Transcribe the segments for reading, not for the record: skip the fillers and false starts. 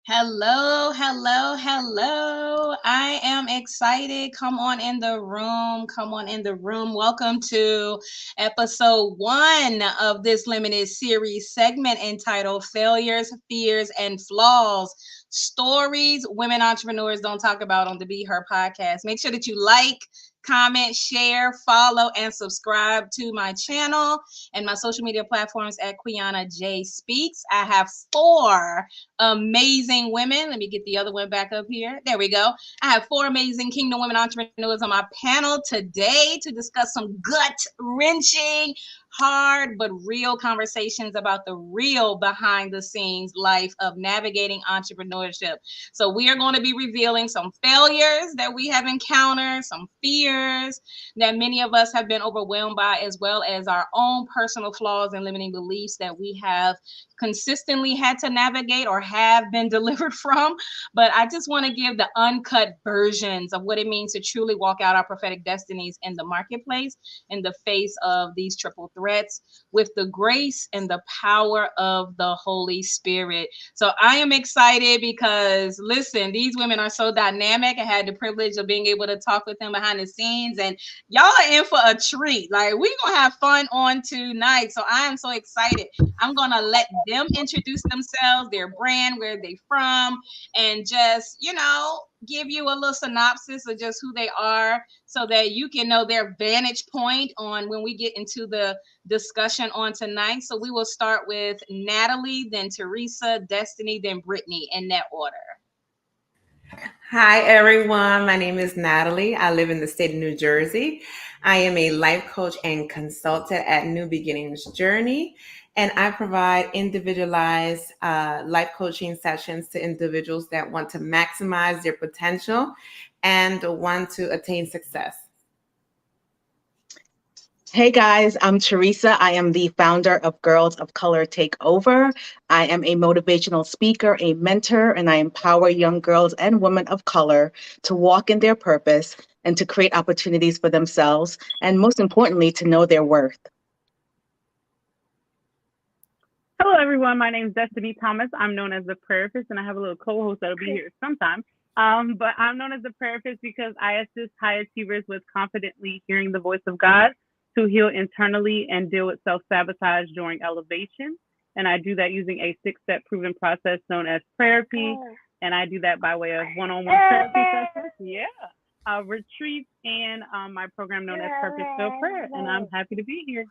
Hello, hello, hello. I am excited. Come on in the room. Come on in the room. Welcome to episode 1 of this limited series segment entitled Failures, Fears, and Flaws. Stories women entrepreneurs don't talk about on the Be Her podcast. Make sure that you like, comment, share, follow, and subscribe to my channel and my social media platforms at Quiana J Speaks. I have 4 amazing women. Let me get the other one back up here. There we go. I have 4 amazing Kingdom Women entrepreneurs on my panel today to discuss some gut wrenching, hard, but real conversations about the real behind the scenes life of navigating entrepreneurship. So, we are going to be revealing some failures that we have encountered, some fears that many of us have been overwhelmed by, as well as our own personal flaws and limiting beliefs that we have consistently had to navigate or have been delivered from. But I just want to give the uncut versions of what it means to truly walk out our prophetic destinies in the marketplace in the face of these triple threats with the grace and the power of the Holy Spirit. So I am excited because, listen, these women are so dynamic. I had the privilege of being able to talk with them behind the scenes, and y'all are in for a treat. Like, we're going to have fun on tonight. So I am so excited. I'm going to let them introduce themselves, their brand, where they from, and just, give you a little synopsis of just who they are so that you can know their vantage point on when we get into the discussion on tonight. So we will start with Natalie, then Teresa, Destiny, then Brittany, in that order. Hi, everyone. My name is Natalie. I live in the state of New Jersey. I am a life coach and consultant at New Beginnings Journey, and I provide individualized life coaching sessions to individuals that want to maximize their potential and want to attain success. Hey guys, I'm Teresa. I am the founder of Girls of Color Takeover. I am a motivational speaker, a mentor, and I empower young girls and women of color to walk in their purpose and to create opportunities for themselves, and most importantly, to know their worth. Hello, everyone. My name is Destiny Thomas. I'm known as the Prayer-Fist, and I have a little co-host that'll be here sometime. But I'm known as the Prayer-Fist because I assist high achievers with confidently hearing the voice of God to heal internally and deal with self-sabotage during elevation. And I do that using a 6-step proven process known as therapy. And I do that by way of one-on-one therapy sessions, retreats, and my program known as Purpose-Filled Prayer. And I'm happy to be here.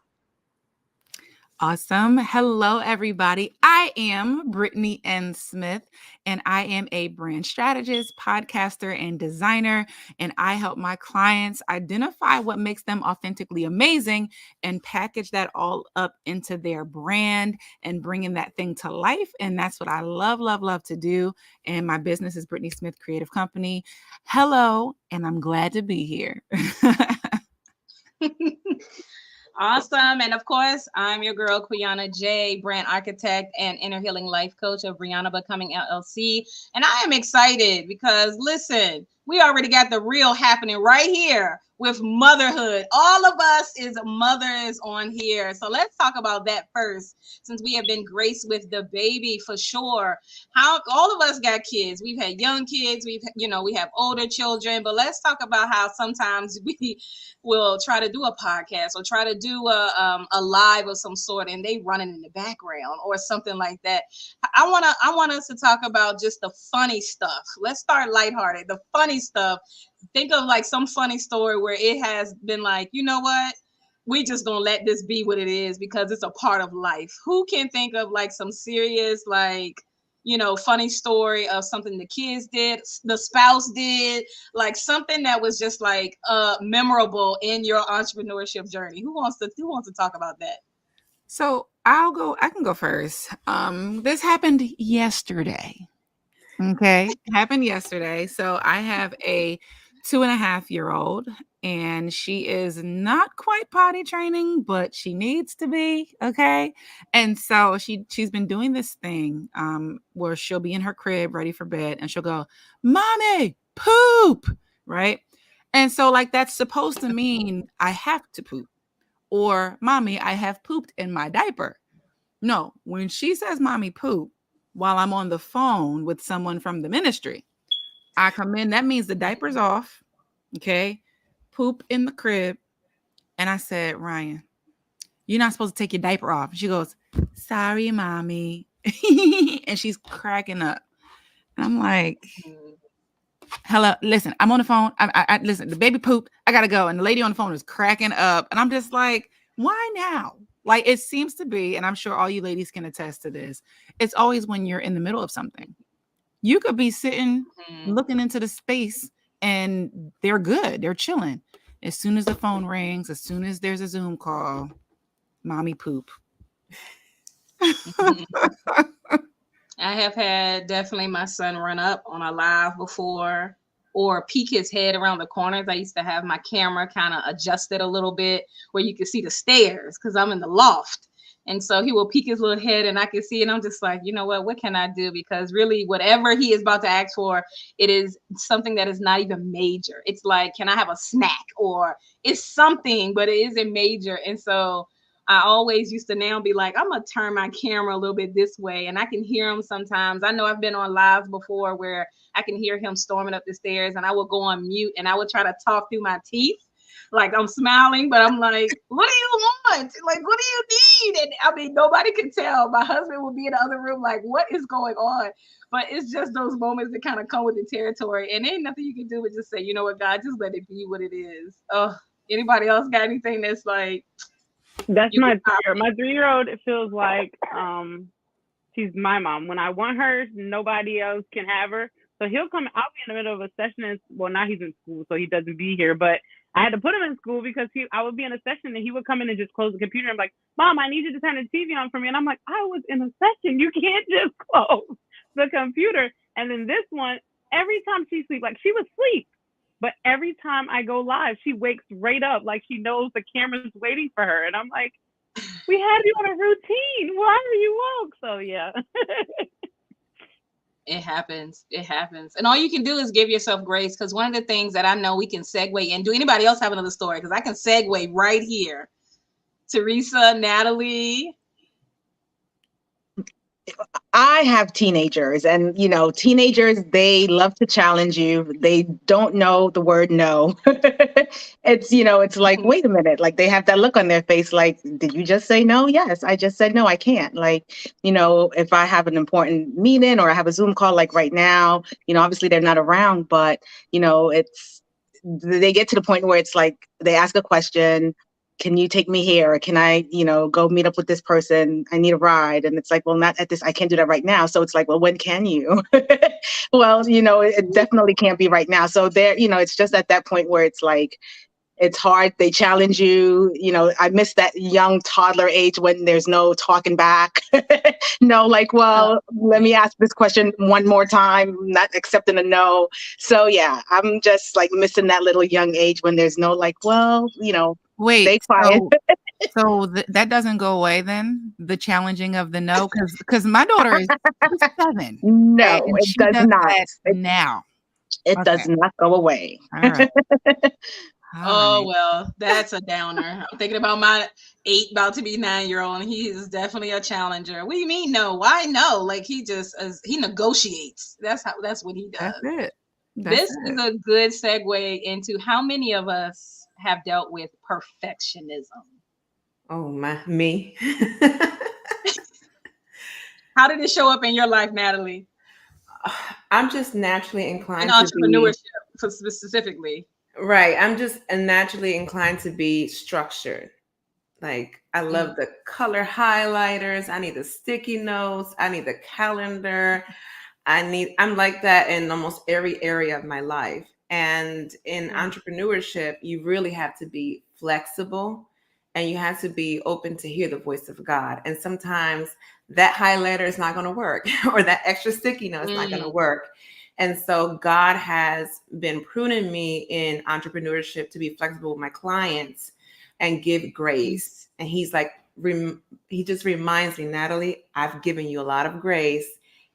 Awesome. Hello, everybody. I am Brittany N. Smith, and I am a brand strategist, podcaster, and designer. And I help my clients identify what makes them authentically amazing and package that all up into their brand and bringing that thing to life. And that's what I love, love, love to do. And my business is Brittany Smith Creative Company. Hello, and I'm glad to be here. Awesome. And of course, I'm your girl, Quiana J, brand architect and inner healing life coach of Brianna Becoming LLC. And I am excited because, listen, we already got the real happening right here with motherhood. All of us is mothers on here. So let's talk about that first, since we have been graced with the baby for sure. How all of us got kids. We've had young kids. We have older children. But let's talk about how sometimes we will try to do a podcast or try to do a live of some sort, and they running in the background or something like that. I want us to talk about just the funny stuff. Let's start lighthearted. The funny stuff. Think of like some funny story where it has been like, you know what? We just gonna let this be what it is because it's a part of life. Who can think of like some serious, like, funny story of something the kids did, the spouse did, like something that was just like memorable in your entrepreneurship journey? Who wants to talk about that? So I can go first. This happened yesterday. Okay. It happened yesterday. So I have a 2.5-year-old, and she is not quite potty training, but she needs to be. Okay. And so she's been doing this thing where she'll be in her crib ready for bed and she'll go, "Mommy, poop." Right. And so like that's supposed to mean I have to poop, or "Mommy, I have pooped in my diaper." No, when she says "Mommy, poop," while I'm on the phone with someone from the ministry. I come in, that means the diaper's off, okay? Poop in the crib. And I said, Ryan, you're not supposed to take your diaper off. She goes, sorry, mommy. And she's cracking up. And I'm like, hello, listen, I'm on the phone. I listen, the baby pooped. I gotta go. And the lady on the phone is cracking up. And I'm just like, why now? Like, it seems to be, and I'm sure all you ladies can attest to this, it's always when you're in the middle of something. You could be sitting looking into the space and they're good. They're chilling. As soon as the phone rings, as soon as there's a Zoom call, mommy poop. I have had definitely my son run up on a live before or peek his head around the corners. I used to have my camera kind of adjusted a little bit where you could see the stairs because I'm in the loft. And so he will peek his little head and I can see, and I'm just like, you know what can I do? Because really, whatever he is about to ask for, it is something that is not even major. It's like, can I have a snack? Or it's something, but it isn't major. And so I always used to now be like, I'm going to turn my camera a little bit this way. And I can hear him sometimes. I know I've been on lives before where I can hear him storming up the stairs and I will go on mute and I would try to talk through my teeth. Like I'm smiling, but I'm like, what do you want? Like, what do you need? And I mean, nobody could tell. My husband would be in the other room like, what is going on? But it's just those moments that kind of come with the territory. And ain't nothing you can do but just say, you know what, God, just let it be what it is. Oh, anybody else got anything that's like, that's my 3-year-old. My 3-year-old, it feels like she's my mom. When I want her, nobody else can have her. So he'll come. I'll be in the middle of a session. And, well, now he's in school, so he doesn't be here. But I had to put him in school because I would be in a session and he would come in and just close the computer. I'm like, Mom, I need you to turn the TV on for me. And I'm like, I was in a session. You can't just close the computer. And then this one, every time she sleeps, like she would sleep. But every time I go live, she wakes right up like she knows the camera's waiting for her. And I'm like, we had you on a routine. Why are you woke? So, yeah. It happens. It happens. And all you can do is give yourself grace because one of the things that I know we can segue in. Do anybody else have another story? Because I can segue right here. Teresa, Natalie. I have teenagers and, teenagers, they love to challenge you. They don't know the word no. It's like, wait a minute. Like they have that look on their face. Like, did you just say no? Yes, I just said no, I can't. Like, if I have an important meeting or I have a Zoom call, like right now, obviously they're not around, but, they get to the point where it's like, they ask a question. Can you take me here? Or can I, go meet up with this person? I need a ride. And it's like, well, not at this. I can't do that right now. So it's like, well, when can you? Well, it definitely can't be right now. So there, it's just at that point where it's like, it's hard. They challenge you. I miss that young toddler age when there's no talking back. No, like, well, let me ask this question one more time, not accepting a no. So yeah, I'm just like missing that little young age when there's no like, well, wait, stay quiet. So that doesn't go away then? The challenging of the no? Because my daughter is 7. No, and it she does not. now. It Okay. does not go away. All right. Oh, well, that's a downer. I'm thinking about my 8 about to be 9-year-old, and he is definitely a challenger. What do you mean no? Why no? Like he negotiates. That's what he does. That's it. This is a good segue into how many of us have dealt with perfectionism. Oh, me. How did it show up in your life, Natalie? I'm just naturally inclined in to entrepreneurship specifically. Right. I'm just naturally inclined to be structured. Like I love the color highlighters. I need the sticky notes. I need the calendar. I'm like that in almost every area of my life. And in entrepreneurship, you really have to be flexible and you have to be open to hear the voice of God. And sometimes that highlighter is not going to work or that extra sticky note is not going to work. And so God has been pruning me in entrepreneurship to be flexible with my clients and give grace. And he's like, he just reminds me, Natalie, I've given you a lot of grace.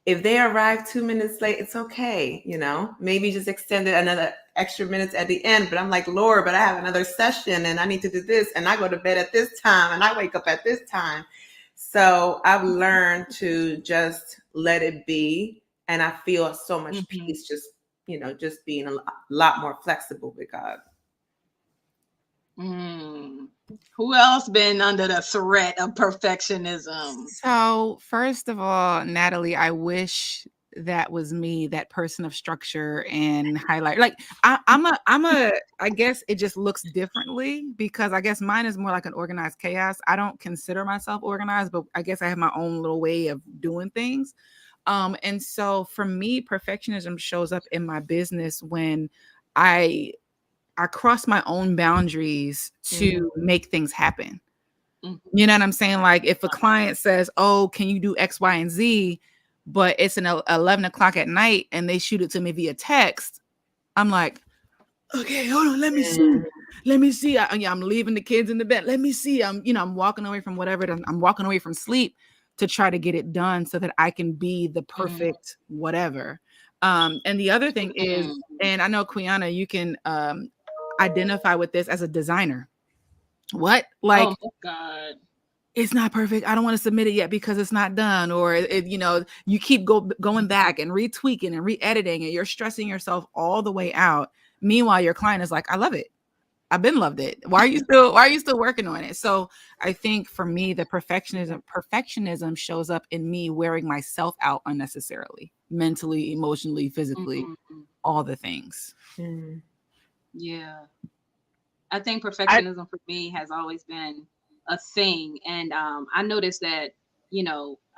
If they arrive 2 minutes late, it's okay. Maybe just extend it another extra minutes at the end. But I'm like, Lord, but I have another session and I need to do this. And I go to bed at this time and I wake up at this time. So I've learned to just let it be. And I feel so much Mhm. peace just, just being a lot more flexible with God. Mm. Who else been under the threat of perfectionism? So, first of all, Natalie, I wish that was me, that person of structure and highlight. Like I guess it just looks differently because I guess mine is more like an organized chaos. I don't consider myself organized, but I guess I have my own little way of doing things. And so for me, perfectionism shows up in my business when I I cross my own boundaries to make things happen. Mhm. You know what I'm saying? Like if a client says, "Oh, can you do X, Y, and Z?" but it's 11 o'clock at night and they shoot it to me via text, I'm like, "Okay, hold on, let me see. Let me see. I'm leaving the kids in the bed. Let me see. I'm walking away from whatever. I'm walking away from sleep to try to get it done so that I can be the Mhm. perfect whatever." And the other thing is, Mhm. and I know Quiana, you can identify with this as a designer. What? Oh Like my God. it's not perfect. I don't want to submit it yet because it's not done. Or you keep going back and retweaking and re-editing and you're stressing yourself all the way out. Meanwhile, your client is like, I love it. I've been loved it. Why are you still working on it? So I think for me, the perfectionism shows up in me wearing myself out unnecessarily, mentally, emotionally, physically, Mhm. all the things. Mm. Yeah. I think I perfectionism for me has always been a thing. And I noticed that,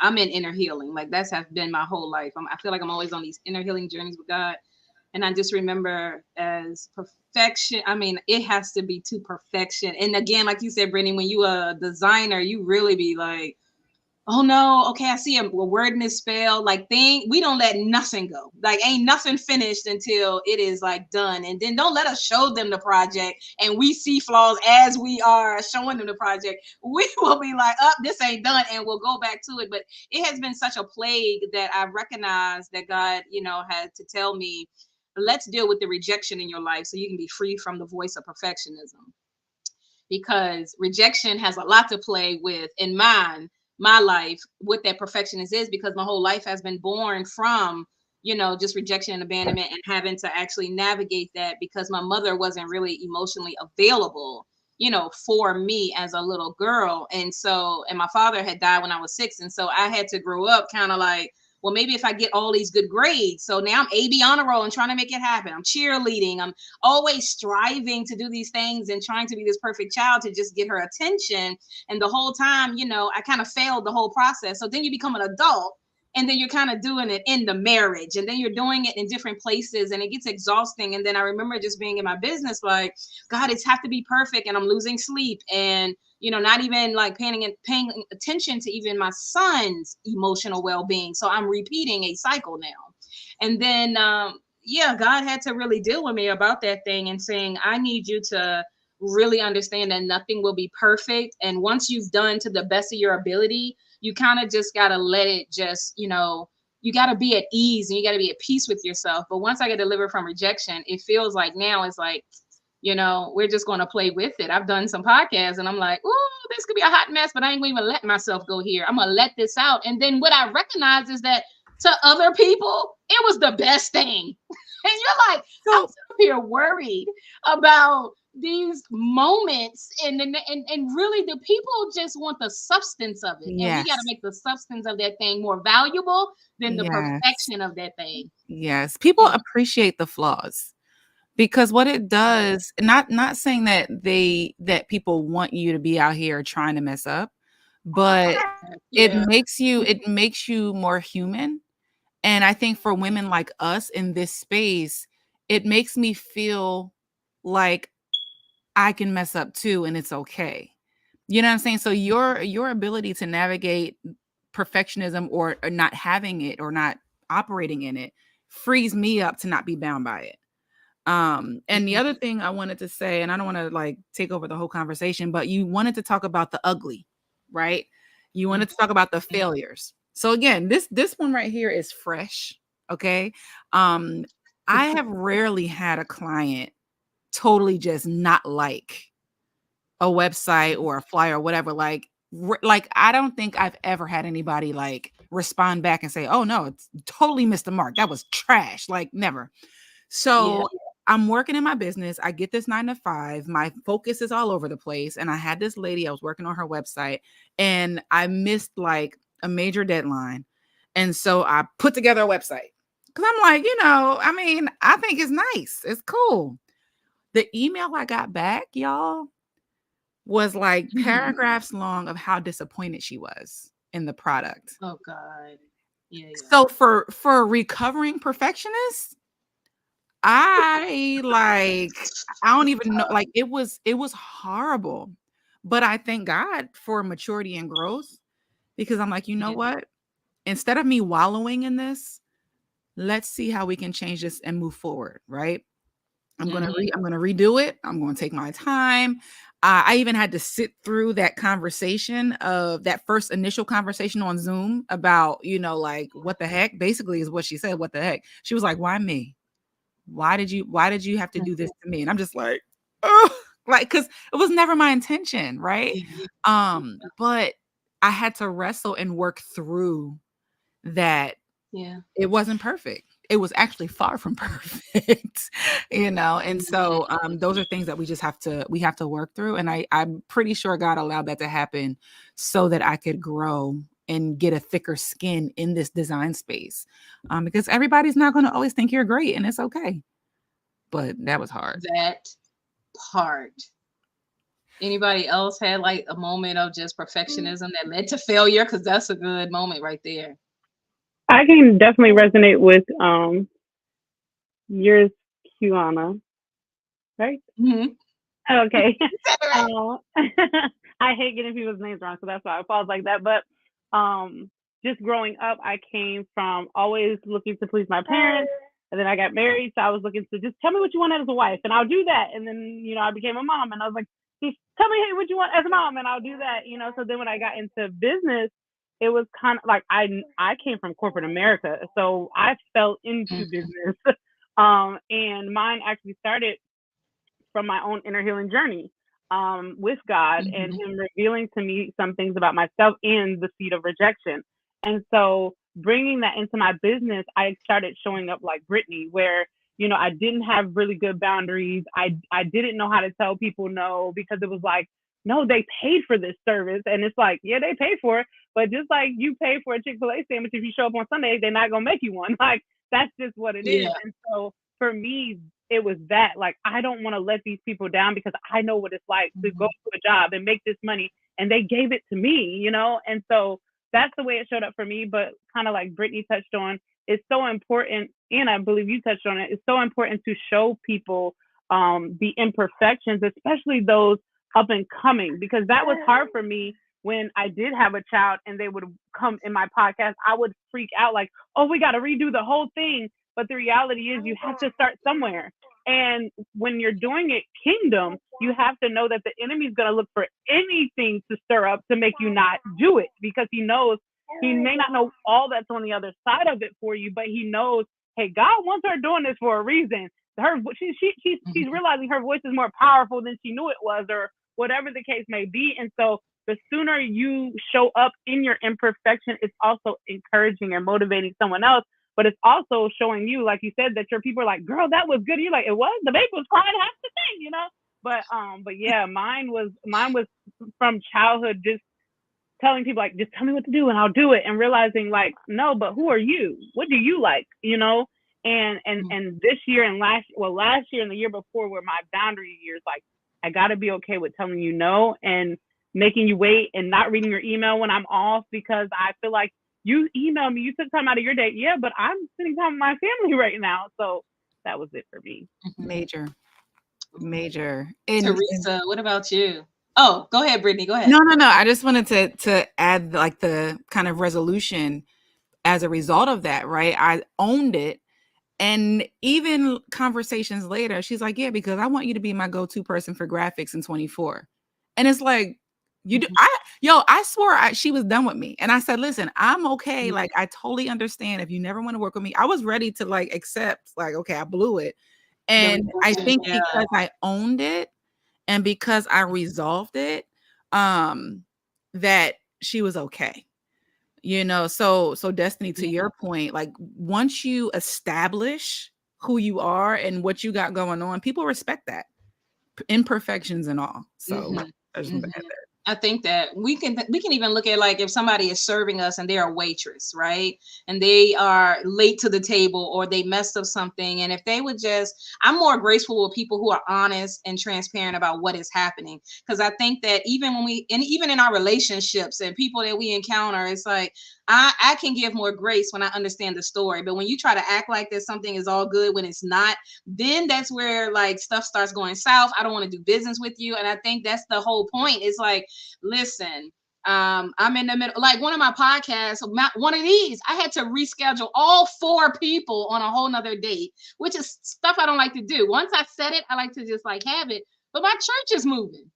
I'm in inner healing. Like that's have been my whole life. I feel like I'm always on these inner healing journeys with God. And I just remember as perfection, I mean, it has to be to perfection. And again, like you said, Brittany, when you a designer, you really be like, oh no, okay, I see a word misspelled. Like thing, we don't let nothing go. Like ain't nothing finished until it is like done. And then don't let us show them the project and we see flaws as we are showing them the project. We will be like, oh, this ain't done, and we'll go back to it. But it has been such a plague that I recognize that God, had to tell me, let's deal with the rejection in your life so you can be free from the voice of perfectionism, because rejection has a lot to play with in my life, what that perfectionist is, because my whole life has been born from just rejection and abandonment, and having to actually navigate that because my mother wasn't really emotionally available for me as a little girl. And my father had died when I was 6, and so I had to grow up kind of like, well, maybe if I get all these good grades. So now I'm AB honor roll and trying to make it happen. I'm cheerleading. I'm always striving to do these things and trying to be this perfect child to just get her attention. And the whole time, I kind of failed the whole process. So then you become an adult, and then you're kind of doing it in the marriage, and then you're doing it in different places, and it gets exhausting. And then I remember just being in my business like, God, it's have to be perfect, and I'm losing sleep, and not even like paying attention to even my son's emotional well-being. So I'm repeating a cycle now. And then yeah, God had to really deal with me about that thing and saying, I need you to really understand that nothing will be perfect. And once you've done to the best of your ability, you kind of just got to let it just, you got to be at ease and you got to be at peace with yourself. But once I get delivered from rejection, it feels like now it's like, we're just going to play with it. I've done some podcasts and I'm like, oh, this could be a hot mess, but I ain't going to even let myself go here. I'm going to let this out. And then what I recognize is that to other people, it was the best thing. And you're like, I'm So sitting here worried about these moments, and really the people just want the substance of it. And we got to yes, make the substance of that thing more valuable than the yes, perfection of that thing. yes. People Yeah. appreciate the flaws. Because what it does, not saying that people want you to be out here trying to mess up, but Yeah. it makes you more human. And I think for women like us in this space, it makes me feel like I can mess up too and it's okay. You know what I'm saying? So your ability to navigate perfectionism or not having it or not operating in it frees me up to not be bound by it. And the other thing I wanted to say, and I don't want to like take over the whole conversation, but you wanted to talk about the ugly, right? You wanted to talk about the failures. So again, this one right here is fresh. Okay. Um, I have rarely had a client totally just not like a website or a flyer or whatever. Like like, I don't think I've ever had anybody like respond back and say, oh no, it's totally missed the mark, that was trash. Like, never. So I'm working in my business. I get this 9 to 5. My focus is all over the place. And I had this lady, I was working on her website, and I missed like a major deadline. And so I put together a website because I'm like, I mean, I think it's nice. It's cool. The email I got back, y'all, was like paragraphs long of how disappointed she was in the product. Oh God. Yeah. So for a recovering perfectionist, I don't even know, like, it was horrible. But I thank God for maturity and growth, because I'm like, you know what? Instead of me wallowing in this, let's see how we can change this and move forward, right? I'm gonna redo it. I'm gonna take my time. I even had to sit through that conversation of that first initial conversation on Zoom about, like, what the heck? Basically is what she said. What the heck? She was like, why me? Why did you have to do this to me? And I'm just like, oh, like, because it was never my intention, right? But I had to wrestle and work through that. It wasn't perfect. It was actually far from perfect, and so those are things that we have to work through. And I'm pretty sure God allowed that to happen so that I could grow and get a thicker skin in this design space, because everybody's not going to always think you're great, and it's okay. But that was hard. That part. Anybody else had like a moment of just perfectionism that led to failure? Because that's a good moment right there. I can definitely resonate with yours, Kiana, right? Okay. I hate getting people's names wrong, so that's why I pause like that. But just growing up, I came from always looking to please my parents, and then I got married, so I was looking to just tell me what you want as a wife, and I'll do that. And then I became a mom, and I was like, just tell me, hey, what you want as a mom, and I'll do that. So then when I got into business, it was kind of like I came from corporate America, so I fell into business, and mine actually started from my own inner healing journey with God and Him revealing to me some things about myself and the seed of rejection. And so bringing that into my business, I started showing up like Brittany, where I didn't have really good boundaries. I didn't know how to tell people no, because it was like, no, they paid for this service. And it's like, yeah, they paid for it. But just like you pay for a Chick-fil-A sandwich, if you show up on Sunday, they're not going to make you one. Like, that's just what it is. And so for me, it was that, like, I don't want to let these people down, because I know what it's like to go to a job and make this money, and they gave it to me, And so that's the way it showed up for me. But kind of like Brittany touched on, it's so important, and I believe you touched on it, it's so important to show people the imperfections, especially those up and coming, because that was hard for me. When I did have a child and they would come in my podcast, I would freak out like, oh, we got to redo the whole thing. But the reality is you have to start somewhere. And when you're doing it kingdom, you have to know that the enemy is going to look for anything to stir up to make you not do it, because he knows he may not know all that's on the other side of it for you, but he knows, hey, God wants her doing this for a reason. She's realizing her voice is more powerful than she knew it was, or whatever the case may be. And so the sooner you show up in your imperfection, it's also encouraging and motivating someone else. But it's also showing you, like you said, that your people are like, girl, that was good. You're like, it was? The baby was crying half the thing, But yeah, mine was from childhood, just telling people like, just tell me what to do and I'll do it, and realizing like, no, but who are you? What do you like? And this year and last year and the year before were my boundary years. Like, I got to be okay with telling you no and making you wait and not reading your email when I'm off, because I feel like you emailed me, you took time out of your day. Yeah, but I'm spending time with my family right now. So that was it for me. Major. Teresa, what about you? Oh, go ahead, Brittany. Go ahead. No. I just wanted to add like the kind of resolution as a result of that, right? I owned it. And even conversations later, she's like, yeah, because I want you to be my go-to person for graphics in 24. And it's like, you do. I swore she was done with me. And I said, listen, I'm okay. Like, I totally understand if you never want to work with me. I was ready to like accept, like, okay, I blew it. And I think because I owned it and because I resolved it, that she was okay. So Destiny, to your point, like once you establish who you are and what you got going on, people respect that, imperfections and all. So I just want to add that. I think that we can even look at, like, if somebody is serving us and they're a waitress, right? And they are late to the table or they messed up something. And if they would just, I'm more graceful with people who are honest and transparent about what is happening. Because I think that even even in our relationships and people that we encounter, it's like, I can give more grace when I understand the story. But when you try to act like that something is all good when it's not, then that's where, like, stuff starts going south. I don't want to do business with you. And I think that's the whole point. It's like, listen, I'm in the middle, like one of my podcasts, one of these, I had to reschedule all 4 people on a whole nother date, which is stuff I don't like to do. Once I said it, I like to just like have it. But my church is moving.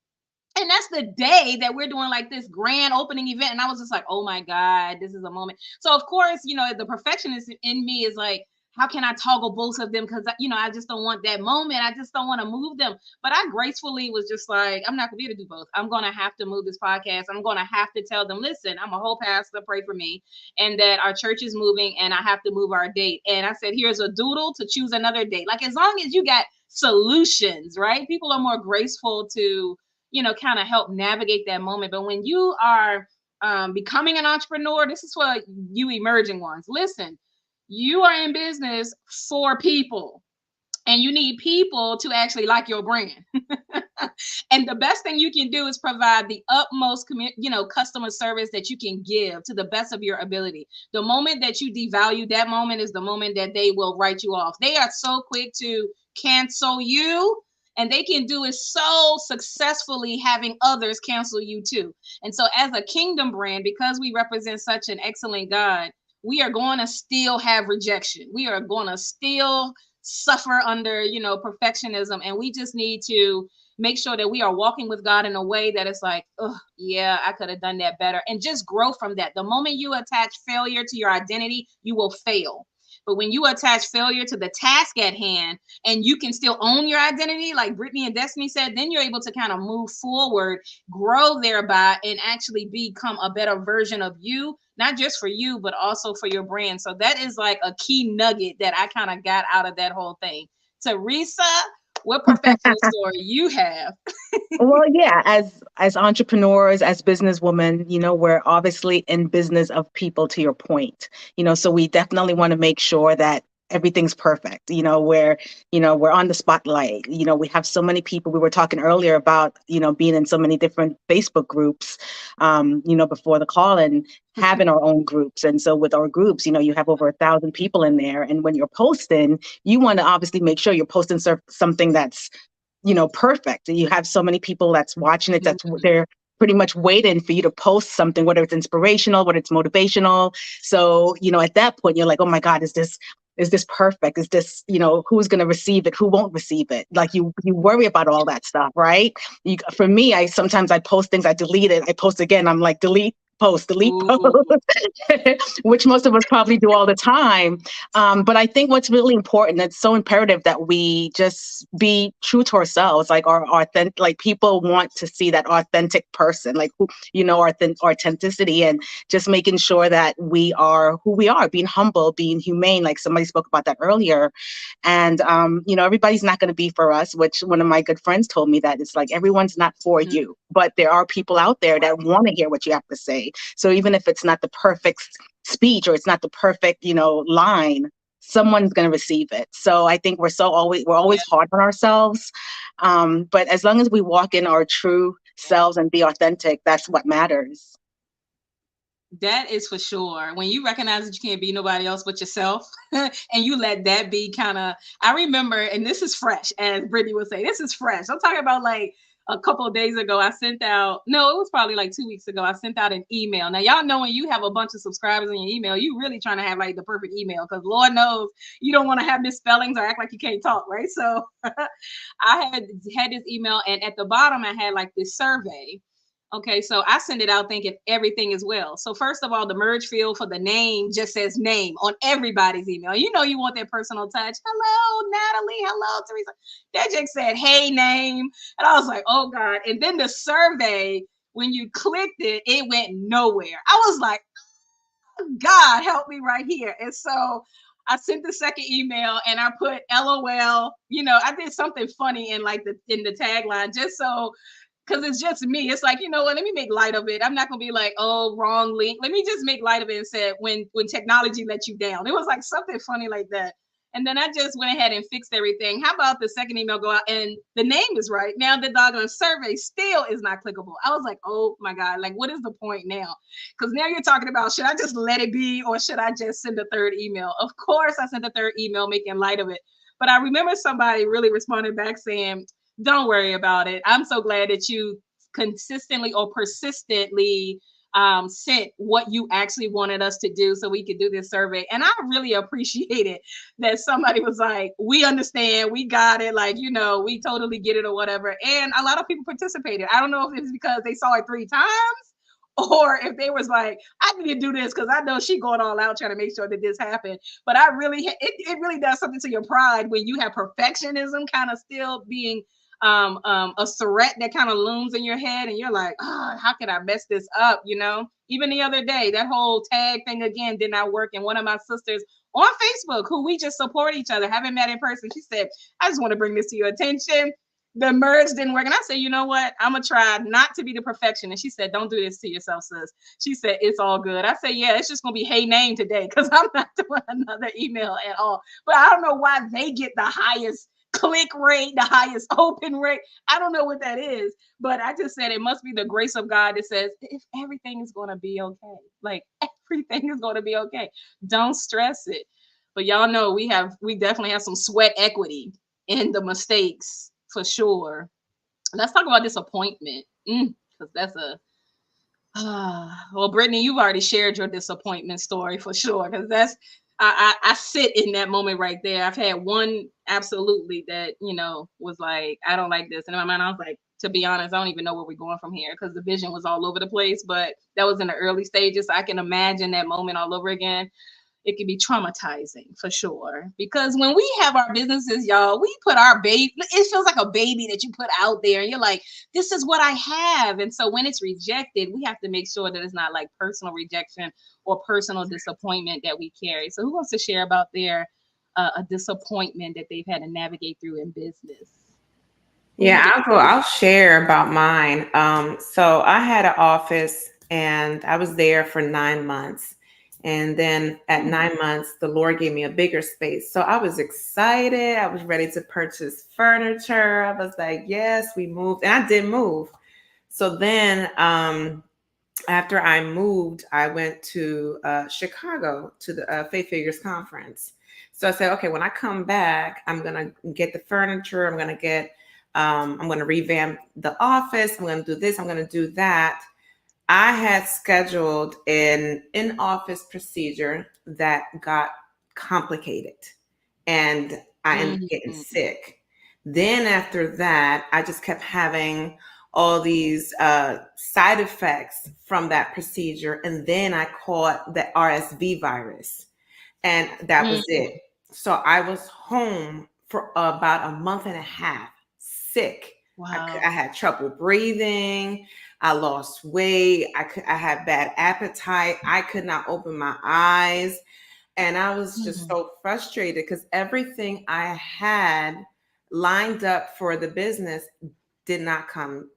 And that's the day that we're doing like this grand opening event. And I was just like, oh my God, this is a moment. So of course, the perfectionist in me is like, how can I toggle both of them? Because, I just don't want that moment. I just don't want to move them. But I gracefully was just like, I'm not going to be able to do both. I'm going to have to move this podcast. I'm going to have to tell them, listen, I'm a whole pastor, pray for me. And that our church is moving and I have to move our date. And I said, here's a doodle to choose another date. Like, as long as you got solutions, right? People are more graceful to, kind of help navigate that moment. But when you are becoming an entrepreneur, this is for you emerging ones. Listen, you are in business for people, and you need people to actually like your brand. And the best thing you can do is provide the utmost, customer service that you can give to the best of your ability. The moment that you devalue that moment is the moment that they will write you off. They are so quick to cancel you, and they can do it so successfully having others cancel you too. And so as a kingdom brand, because we represent such an excellent God, we are going to still have rejection. We are going to still suffer under, perfectionism. And we just need to make sure that we are walking with God in a way that is like, oh, yeah, I could have done that better. And just grow from that. The moment you attach failure to your identity, you will fail. But when you attach failure to the task at hand and you can still own your identity, like Brittany and Destiny said, then you're able to kind of move forward, grow thereby, and actually become a better version of you, not just for you, but also for your brand. So that is like a key nugget that I kind of got out of that whole thing. Teresa, what perfection story you have? Well, yeah, as entrepreneurs, as businesswomen, we're obviously in business of people, to your point. So we definitely want to make sure that everything's perfect. We're on the spotlight. We have so many people. We were talking earlier about, being in so many different Facebook groups, before the call, and having our own groups. And so with our groups, you have over 1,000 people in there. And when you're posting, you want to obviously make sure you're posting something that's perfect. You have so many people that's watching it, that's they're pretty much waiting for you to post something, whether it's inspirational, whether it's motivational. So, at that point, you're like, oh my God, is this perfect? Is this, who's going to receive it? Who won't receive it? Like you worry about all that stuff, right? For me, I post things, I delete it, I post again. I'm like, delete post, which most of us probably do all the time. But I think what's really important, it's so imperative that we just be true to ourselves, like our authentic, like people want to see that authentic person, like who, our authenticity, and just making sure that we are who we are, being humble, being humane, like somebody spoke about that earlier. And, everybody's not going to be for us, which one of my good friends told me that it's like, everyone's not for you, but there are people out there that want to hear what you have to say. So even if it's not the perfect speech or it's not the perfect, line, someone's going to receive it. So I think we're always hard on ourselves. But as long as we walk in our true selves and be authentic, that's what matters. That is for sure. When you recognize that you can't be nobody else but yourself, and you let that be kind of, I remember, and this is fresh, as Brittany would say, this is fresh. I'm talking about like a couple of days ago, it was probably like 2 weeks ago, I sent out an email. Now, y'all know when you have a bunch of subscribers in your email, you really trying to have like the perfect email, because Lord knows you don't want to have misspellings or act like you can't talk, right? So I had this email, and at the bottom, I had like this survey. Okay, so I send it out thinking everything is well. So first of all, the merge field for the name just says name on everybody's email. You want that personal touch. Hello, Natalie. Hello, Teresa. That just said, hey, name. And I was like, oh God. And then the survey when you clicked it, it went nowhere. I was like, God help me right here. And so I sent the second email and I put LOL. I did something funny in like the tagline just so, because it's just me. It's like, you know what? Let me make light of it. I'm not gonna be like, oh, wrong link. Let me just make light of it and said when technology let you down. It was like something funny like that. And then I just went ahead and fixed everything. How about the second email go out and the name is right? Now the doggone survey still is not clickable. I was like, oh my God, like what is the point now? Because now you're talking about should I just let it be or should I just send a third email? Of course I sent a third email making light of it. But I remember somebody really responded back saying, don't worry about it. I'm so glad that you consistently or persistently sent what you actually wanted us to do so we could do this survey. And I really appreciate it that somebody was like, we understand, we got it, like, we totally get it or whatever. And a lot of people participated. I don't know if it's because they saw it 3 times or if they was like, I need to do this because I know she going all out trying to make sure that this happened. But it really does something to your pride when you have perfectionism kind of still being a threat that kind of looms in your head and you're like, oh, how could I mess this up? Even the other day, that whole tag thing again did not work. And one of my sisters on Facebook, who we just support each other, haven't met in person, she said, I just want to bring this to your attention. The merge didn't work. And I said, you know what? I'm going to try not to be the perfectionist. She said, don't do this to yourself, sis. She said, it's all good. I said, yeah, it's just going to be hey name today because I'm not doing another email at all. But I don't know why they get the highest click rate, the highest open rate. I don't know what that is. But I just said it must be the grace of God that says, if everything is going to be okay, like everything is going to be okay. Don't stress it. But y'all know we definitely have some sweat equity in the mistakes for sure. Let's talk about disappointment because that's well, Brittany, you've already shared your disappointment story for sure because that's I sit in that moment right there. I've had one absolutely that was like, I don't like this, and in my mind I was like, to be honest, I don't even know where we're going from here because the vision was all over the place. But that was in the early stages. So I can imagine that moment all over again. It can be traumatizing for sure. Because when we have our businesses, y'all, we put our baby, it feels like a baby that you put out there and you're like, this is what I have. And so when it's rejected, we have to make sure that it's not like personal rejection or personal disappointment that we carry. So who wants to share about their a disappointment that they've had to navigate through in business? Yeah, I'll share about mine. So I had an office and I was there for 9 months. And then at 9 months, the Lord gave me a bigger space. So I was excited. I was ready to purchase furniture. I was like, yes, we moved. And I did move. So then after I moved, I went to Chicago to the Faith Figures Conference. So I said, okay, when I come back, I'm going to get the furniture. I'm going to revamp the office. I'm going to do this. I'm going to do that. I had scheduled an in-office procedure that got complicated and I ended up getting sick. Then after that, I just kept having all these side effects from that procedure. And then I caught the RSV virus and that was it. So I was home for about a month and a half, sick. Wow. I had trouble breathing. I lost weight. I had bad appetite. I could not open my eyes. And I was just so frustrated because everything I had lined up for the business did not come,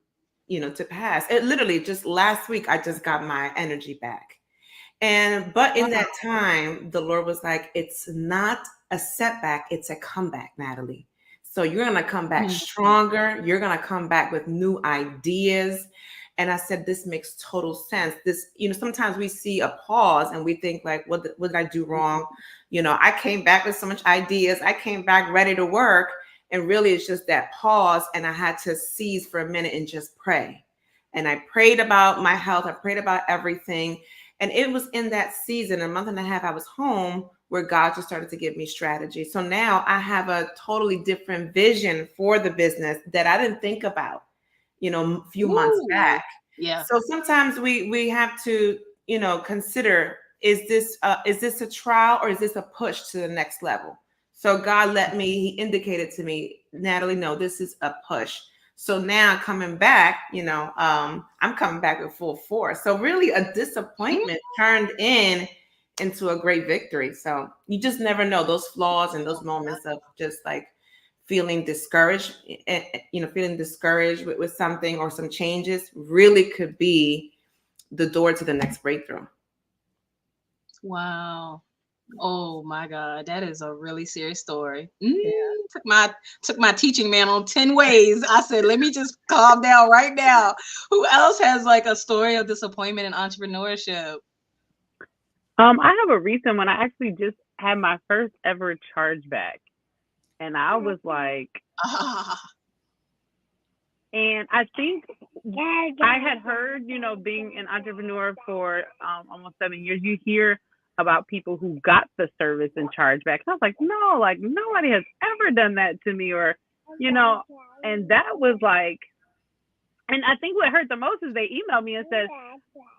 to pass. It literally just last week, I just got my energy back. But in that time, the Lord was like, it's not a setback, it's a comeback, Natalie. So you're going to come back stronger. You're going to come back with new ideas. And I said, this makes total sense. This, sometimes we see a pause and we think like, what did I do wrong? I came back with so much ideas. I came back ready to work. And really it's just that pause. And I had to seize for a minute and just pray. And I prayed about my health. I prayed about everything. And it was in that season, a month and a half, I was home where God just started to give me strategy. So now I have a totally different vision for the business that I didn't think about, a few months back. Yeah. So sometimes we have to, consider, is this a trial or is this a push to the next level? So God he indicated to me, Natalie, no, this is a push. So now coming back, I'm coming back with full force. So really a disappointment turned into a great victory. So you just never know those flaws and those moments of just like feeling discouraged, feeling discouraged with something or some changes really could be the door to the next breakthrough. Wow. Oh my God, that is a really serious story. Yeah. Took my teaching man on 10 ways. I said, let me just calm down right now. Who else has like a story of disappointment in entrepreneurship? I have a recent one. I actually just had my first ever chargeback, and I was like, Ah, and I think I had heard, being an entrepreneur for almost 7 years, you hear about people who got the service and chargeback. And I was like, no, like nobody has ever done that to me, or, and that was like, and I think what hurt the most is they emailed me and said,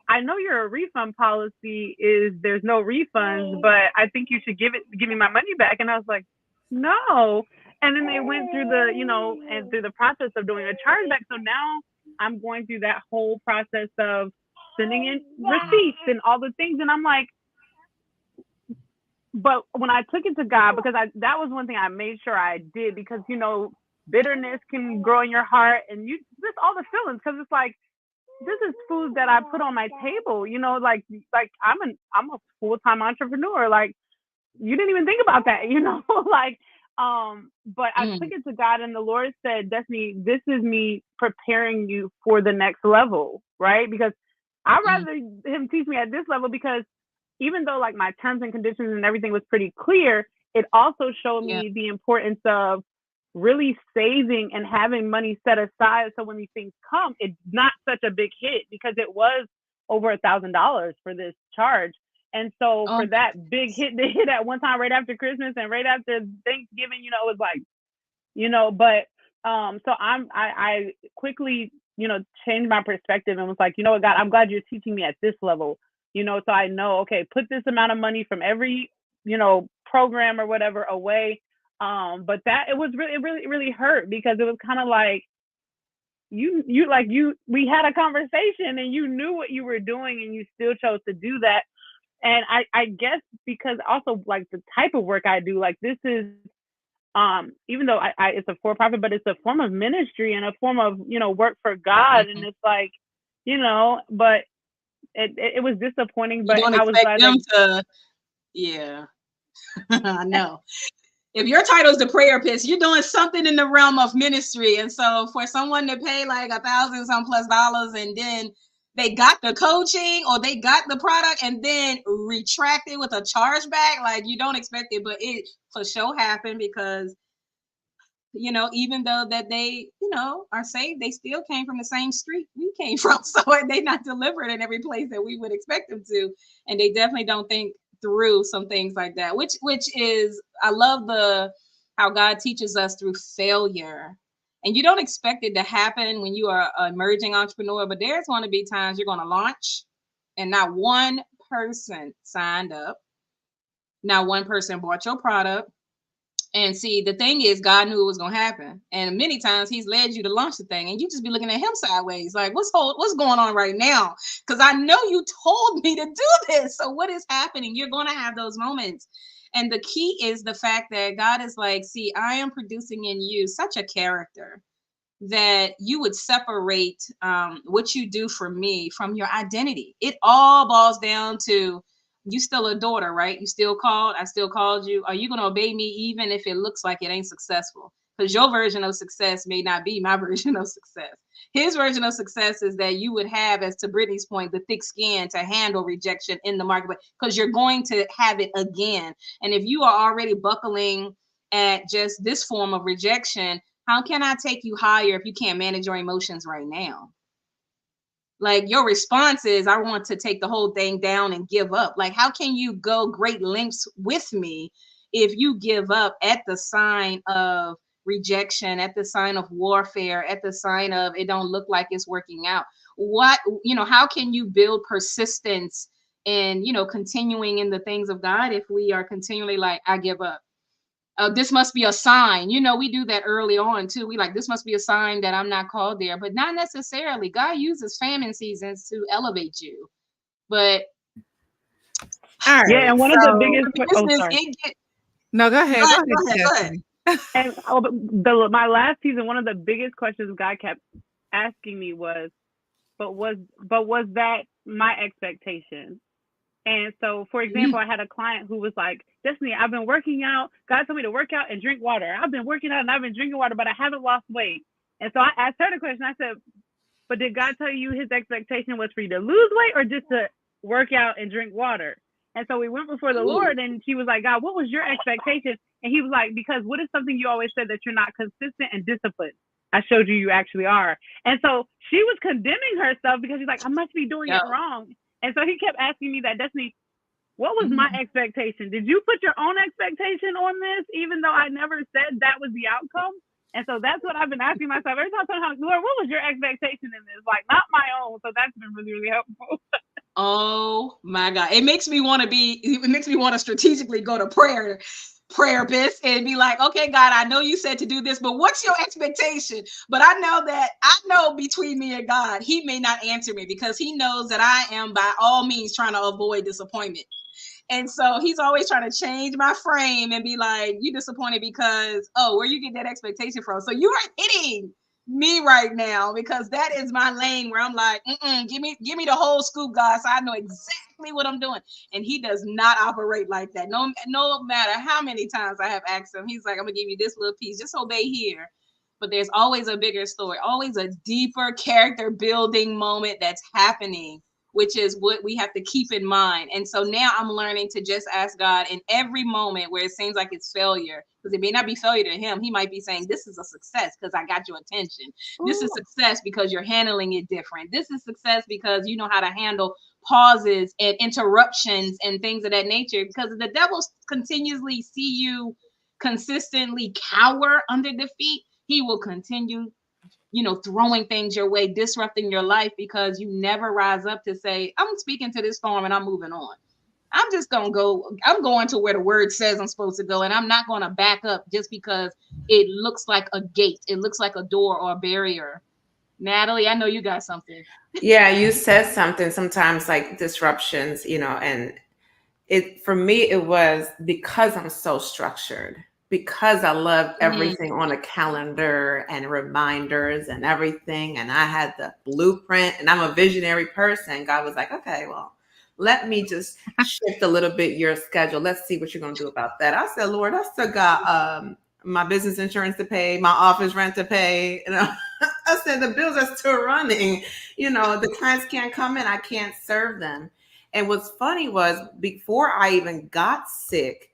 I know your refund policy is there's no refunds, but I think you should give me my money back. And I was like, no. And then they went through and through the process of doing a chargeback. So now I'm going through that whole process of sending in receipts and all the things. And I'm like, but when I took it to God, because that was one thing I made sure I did, because bitterness can grow in your heart, and you just all the feelings, because it's like, this is food that I put on my table, like I'm a full-time entrepreneur. Like, you didn't even think about that, like, but I took it to God, and the Lord said, Destiny, this is me preparing you for the next level, right? Because I'd rather him teach me at this level, because even though like my terms and conditions and everything was pretty clear, it also showed yeah. me the importance of really saving and having money set aside, so when these things come, it's not such a big hit, because it was over $1,000 for this charge. And so Oh, for that big hit to hit at one time right after Christmas and right after Thanksgiving, it was like, but so I quickly, changed my perspective and was like, you know what, God, I'm glad you're teaching me at this level, so I know, okay, put this amount of money from every, program or whatever away. But that it really hurt, because it was kind of like, we had a conversation and you knew what you were doing and you still chose to do that. And I guess because also like the type of work I do, like this is even though I it's a for-profit, but it's a form of ministry and a form of, work for God. And it's like, but it was disappointing, you but don't I was expect glad them that. to, yeah. I know. If your title is the prayer pits, you're doing something in the realm of ministry. And so for someone to pay like $1,000 some plus dollars, and then they got the coaching or they got the product and then retract it with a chargeback, like you don't expect it, but it for sure happened, because even though that they, are saved, they still came from the same street we came from. So they not delivered in every place that we would expect them to. And they definitely don't think through some things like that, which is, I love the how God teaches us through failure. And you don't expect it to happen when you are an emerging entrepreneur, but there's going to be times you're going to launch and not one person signed up, not one person bought your product. And see, the thing is, God knew it was gonna happen, and many times He's led you to launch the thing, and you just be looking at Him sideways, like, what's going on right now? Because I know you told me to do this. So what is happening? You're gonna have those moments, and the key is the fact that God is like, see, I am producing in you such a character that you would separate what you do for me from your identity. It all boils down to, you still a daughter, right? You still called. I still called you. Are you going to obey me even if it looks like it ain't successful? Because your version of success may not be my version of success. His version of success is that you would have, as to Brittany's point, the thick skin to handle rejection in the marketplace, because you're going to have it again. And if you are already buckling at just this form of rejection, how can I take you higher if you can't manage your emotions right now? Like, your response is, I want to take the whole thing down and give up. Like, how can you go great lengths with me if you give up at the sign of rejection, at the sign of warfare, at the sign of it don't look like it's working out? How can you build persistence and, continuing in the things of God if we are continually like, I give up? This must be a sign. We do that early on too. We like, this must be a sign that I'm not called there, but not necessarily. God uses famine seasons to elevate you. But All Yeah, right. and one of the So biggest oh business, sorry. it get no, go ahead. Go ahead, go ahead. Destiny. And my last season, one of the biggest questions God kept asking me was, but was that my expectation? And so, for example, I had a client who was like, Destiny, I've been working out. God told me to work out and drink water. I've been working out and I've been drinking water, but I haven't lost weight. And so I asked her the question. I said, but did God tell you his expectation was for you to lose weight or just to work out and drink water? And so we went before the Ooh. Lord, and she was like, God, what was your expectation? And he was like, because what is something you always said, that you're not consistent and disciplined? I showed you actually are. And so she was condemning herself because she's like, I must be doing Yeah. it wrong. And so he kept asking me that, Destiny, what was my Mhm. expectation? Did you put your own expectation on this, even though I never said that was the outcome? And so that's what I've been asking myself every time. Sometimes, Lord, what was your expectation in this? Like, not my own. So that's been really, really helpful. Oh my God. It makes me want to strategically go to prayer bits and be like, okay, God, I know you said to do this, but what's your expectation? But I know between me and God, he may not answer me because he knows that I am by all means trying to avoid disappointment. And so he's always trying to change my frame and be like, you disappointed because, oh, where you get that expectation from? So you are hitting me right now because that is my lane where I'm like, give me the whole scoop, God, so I know exactly what I'm doing. And he does not operate like that. No matter how many times I have asked him, he's like, I'm gonna give you this little piece, just obey here. But there's always a bigger story, always a deeper character building moment that's happening, which is what we have to keep in mind. And so now I'm learning to just ask God in every moment where it seems like it's failure, because it may not be failure to him. He might be saying, this is a success because I got your attention. This is success because you're handling it different. This is success because you know how to handle pauses and interruptions and things of that nature, because the devil continuously see you consistently cower under defeat. He will continue throwing things your way, disrupting your life because you never rise up to say, I'm speaking to this storm and I'm moving on. I'm just going to go, I'm going to where the word says I'm supposed to go. And I'm not going to back up just because it looks like a gate. It looks like a door or a barrier. Natalie, I know you got something. Yeah, you said something sometimes like disruptions, and it for me it was because I'm so structured, because I love Mm-hmm. everything on a calendar and reminders and everything, and I had the blueprint, and I'm a visionary person. God was like, okay, well, let me just shift a little bit your schedule. Let's see what you're going to do about that. I said, Lord, I still got my business insurance to pay, my office rent to pay. I said the bills are still running. The clients can't come in. I can't serve them. And what's funny was before I even got sick,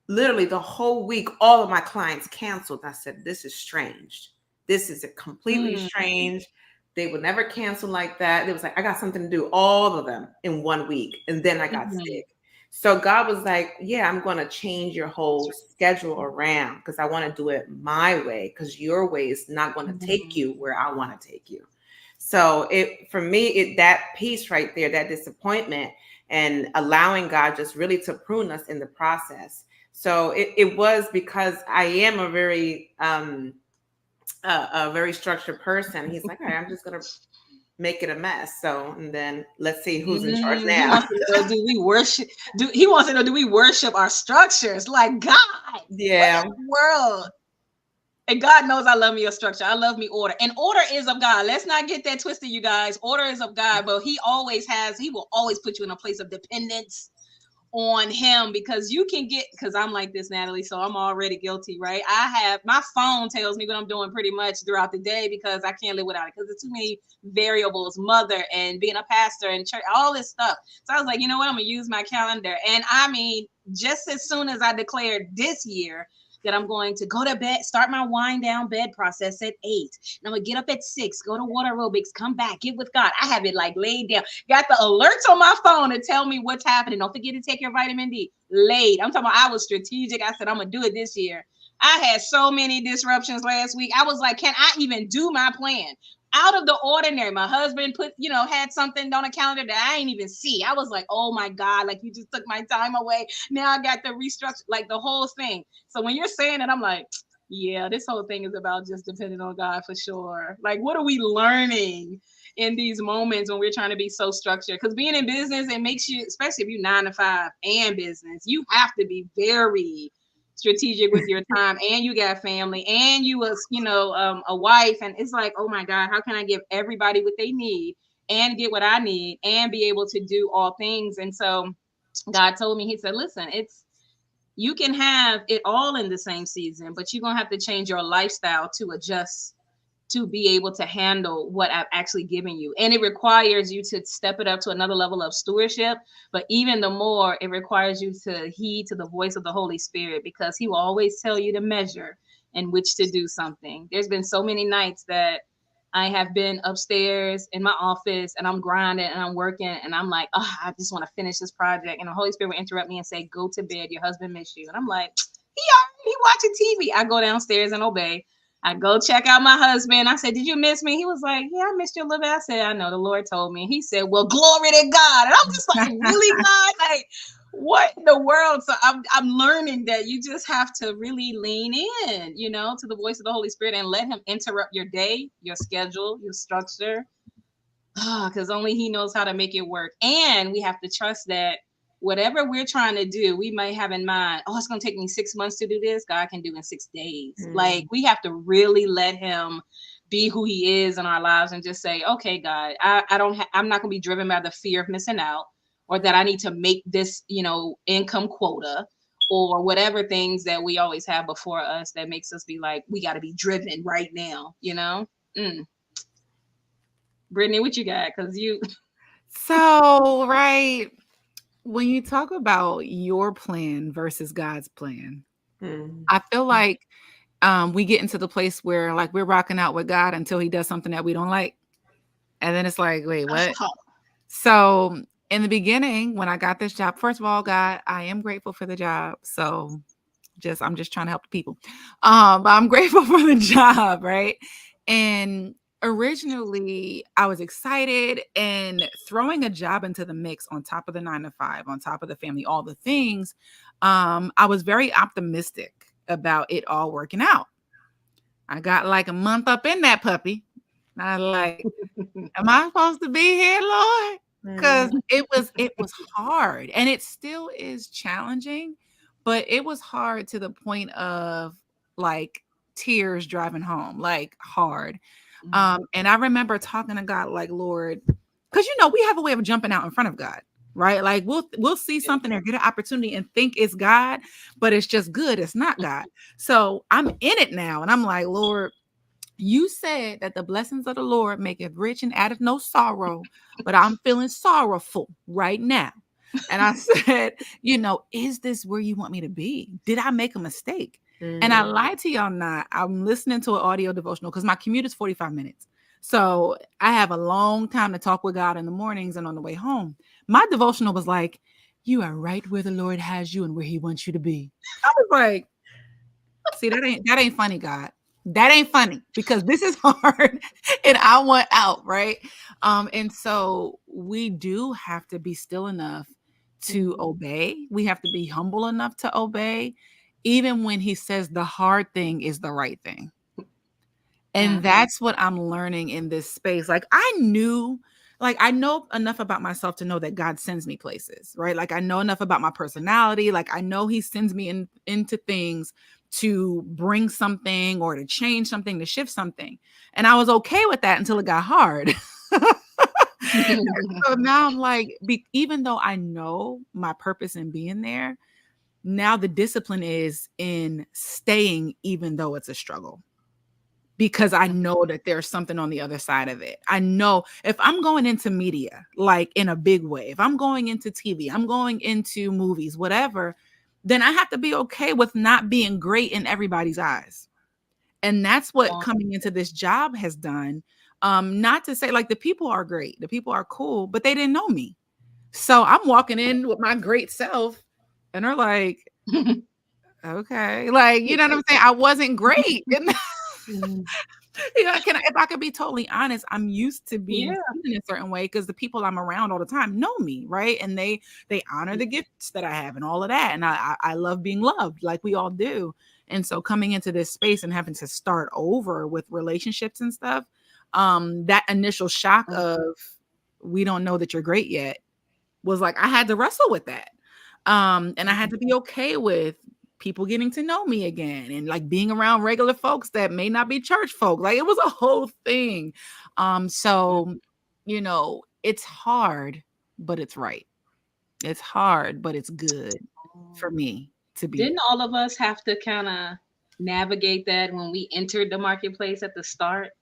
literally the whole week, all of my clients canceled. I said, this is strange. This is completely strange. They would never cancel like that. It was like, I got something to do, all of them in 1 week. And then I got sick. So God was like, yeah, I'm going to change your whole schedule around because I want to do it my way, because your way is not going to take you where I want to take you. So for me, that piece right there, that disappointment, and allowing God just really to prune us in the process. So it was because I am a very structured person. He's like, all right, I'm just gonna make it a mess. So, and then let's see who's in charge He now. wants to know, he wants to know, do we worship our structures? Like, God, Yeah. what in the world? And God knows I love me a structure. I love me order. And order is of God. Let's not get that twisted, you guys. Order is of God, but he will always put you in a place of dependence on him, because I'm like this, Natalie, so I'm already guilty, right? My phone tells me what I'm doing pretty much throughout the day because I can't live without it, because there's too many variables, mother and being a pastor and church, all this stuff. So I was like, you know what? I'm going to use my calendar. And I mean, just as soon as I declared this year that I'm going to go to bed, start my wind down bed process at 8. And I'm going to get up at 6, go to water aerobics, come back, get with God. I have it like laid down. Got the alerts on my phone to tell me what's happening. Don't forget to take your vitamin D. Laid. I'm talking about I was strategic. I said, I'm going to do it this year. I had so many disruptions last week. I was like, can I even do my plan? out of the ordinary. My husband put, had something on a calendar that I ain't even see. I was like, oh my God, like you just took my time away. Now I got to restructure, like the whole thing. So when you're saying it, I'm like, yeah, this whole thing is about just depending on God for sure. Like, what are we learning in these moments when we're trying to be so structured? Because being in business, it makes you, especially if you're 9 to 5 and business, you have to be very strategic with your time, and you got family, and you was a wife, and it's like, oh my God, how can I give everybody what they need and get what I need and be able to do all things? And so God told me, he said, listen, it's, you can have it all in the same season, but you're gonna have to change your lifestyle to adjust to be able to handle what I've actually given you. And it requires you to step it up to another level of stewardship. But even the more, it requires you to heed to the voice of the Holy Spirit, because he will always tell you the measure in which to do something. There's been so many nights that I have been upstairs in my office and I'm grinding and I'm working and I'm like, oh, I just want to finish this project. And the Holy Spirit will interrupt me and say, go to bed. Your husband missed you. And I'm like, he watching TV. I go downstairs and obey. I go check out my husband. I said, did you miss me? He was like, yeah, I missed you a little bit. I said, I know, the Lord told me. He said, well, glory to God. And I'm just like, really, God? Like, what in the world? So I'm learning that you just have to really lean in, to the voice of the Holy Spirit and let him interrupt your day, your schedule, your structure, because only he knows how to make it work. And we have to trust that whatever we're trying to do, we might have in mind, oh, it's going to take me 6 months to do this. God can do in 6 days. Like, we have to really let him be who he is in our lives and just say, okay, God, I'm not going to be driven by the fear of missing out, or that I need to make this, income quota, or whatever things that we always have before us that makes us be like, we got to be driven right now, Brittany, what you got? Because you. So, right, when you talk about your plan versus God's plan, I feel like we get into the place where like we're rocking out with God until he does something that we don't like. And then it's like, wait, what? So in the beginning, when I got this job, first of all, God, I am grateful for the job. So I'm just trying to help the people. But I'm grateful for the job, right? And originally I was excited, and throwing a job into the mix on top of the 9 to 5, on top of the family, all the things, I was very optimistic about it all working out. I got like a month up in that puppy. And I was like, am I supposed to be here, Lord? Because it was hard, and it still is challenging, but it was hard to the point of like tears driving home, like hard. And I remember talking to God, like, Lord, because we have a way of jumping out in front of God, right? Like we'll see something or get an opportunity and think it's God, but it's just good. It's not God. So I'm in it now, and I'm like, Lord, you said that the blessings of the Lord make it rich and addeth no sorrow, but I'm feeling sorrowful right now. And I said, is this where you want me to be? Did I make a mistake? And I lied to y'all not. I'm listening to an audio devotional because my commute is 45 minutes. So I have a long time to talk with God in the mornings and on the way home. My devotional was like, you are right where the Lord has you and where he wants you to be. I was like, see, that ain't funny, God. That ain't funny, because this is hard and I want out, right? And so we do have to be still enough to obey. We have to be humble enough to obey, even when he says the hard thing is the right thing. And that's what I'm learning in this space. Like I know enough about myself to know that God sends me places, right? Like I know enough about my personality. Like I know he sends me into things to bring something or to change something, to shift something. And I was okay with that until it got hard. So now I'm like, even though I know my purpose in being there, now the discipline is in staying, even though it's a struggle. Because I know that there's something on the other side of it. I know if I'm going into media, like in a big way, if I'm going into TV, I'm going into movies, whatever, then I have to be okay with not being great in everybody's eyes. And that's what coming into this job has done. Not to say like the people are great, the people are cool, but they didn't know me. So I'm walking in with my great self and they're like, okay, like, you know what I'm saying? I wasn't great. If I could be totally honest, I'm used to being Yeah. seen in a certain way because the people I'm around all the time know me, right? And they honor the gifts that I have and all of that. And I love being loved like we all do. And so coming into this space and having to start over with relationships and stuff, that initial shock of we don't know that you're great yet was like I had to wrestle with that. And I had to be okay with people getting to know me again and like being around regular folks that may not be church folk. Like it was a whole thing. So it's hard, but it's right. It's hard, but it's good for me to be. Didn't all of us have to kind of navigate that when we entered the marketplace at the start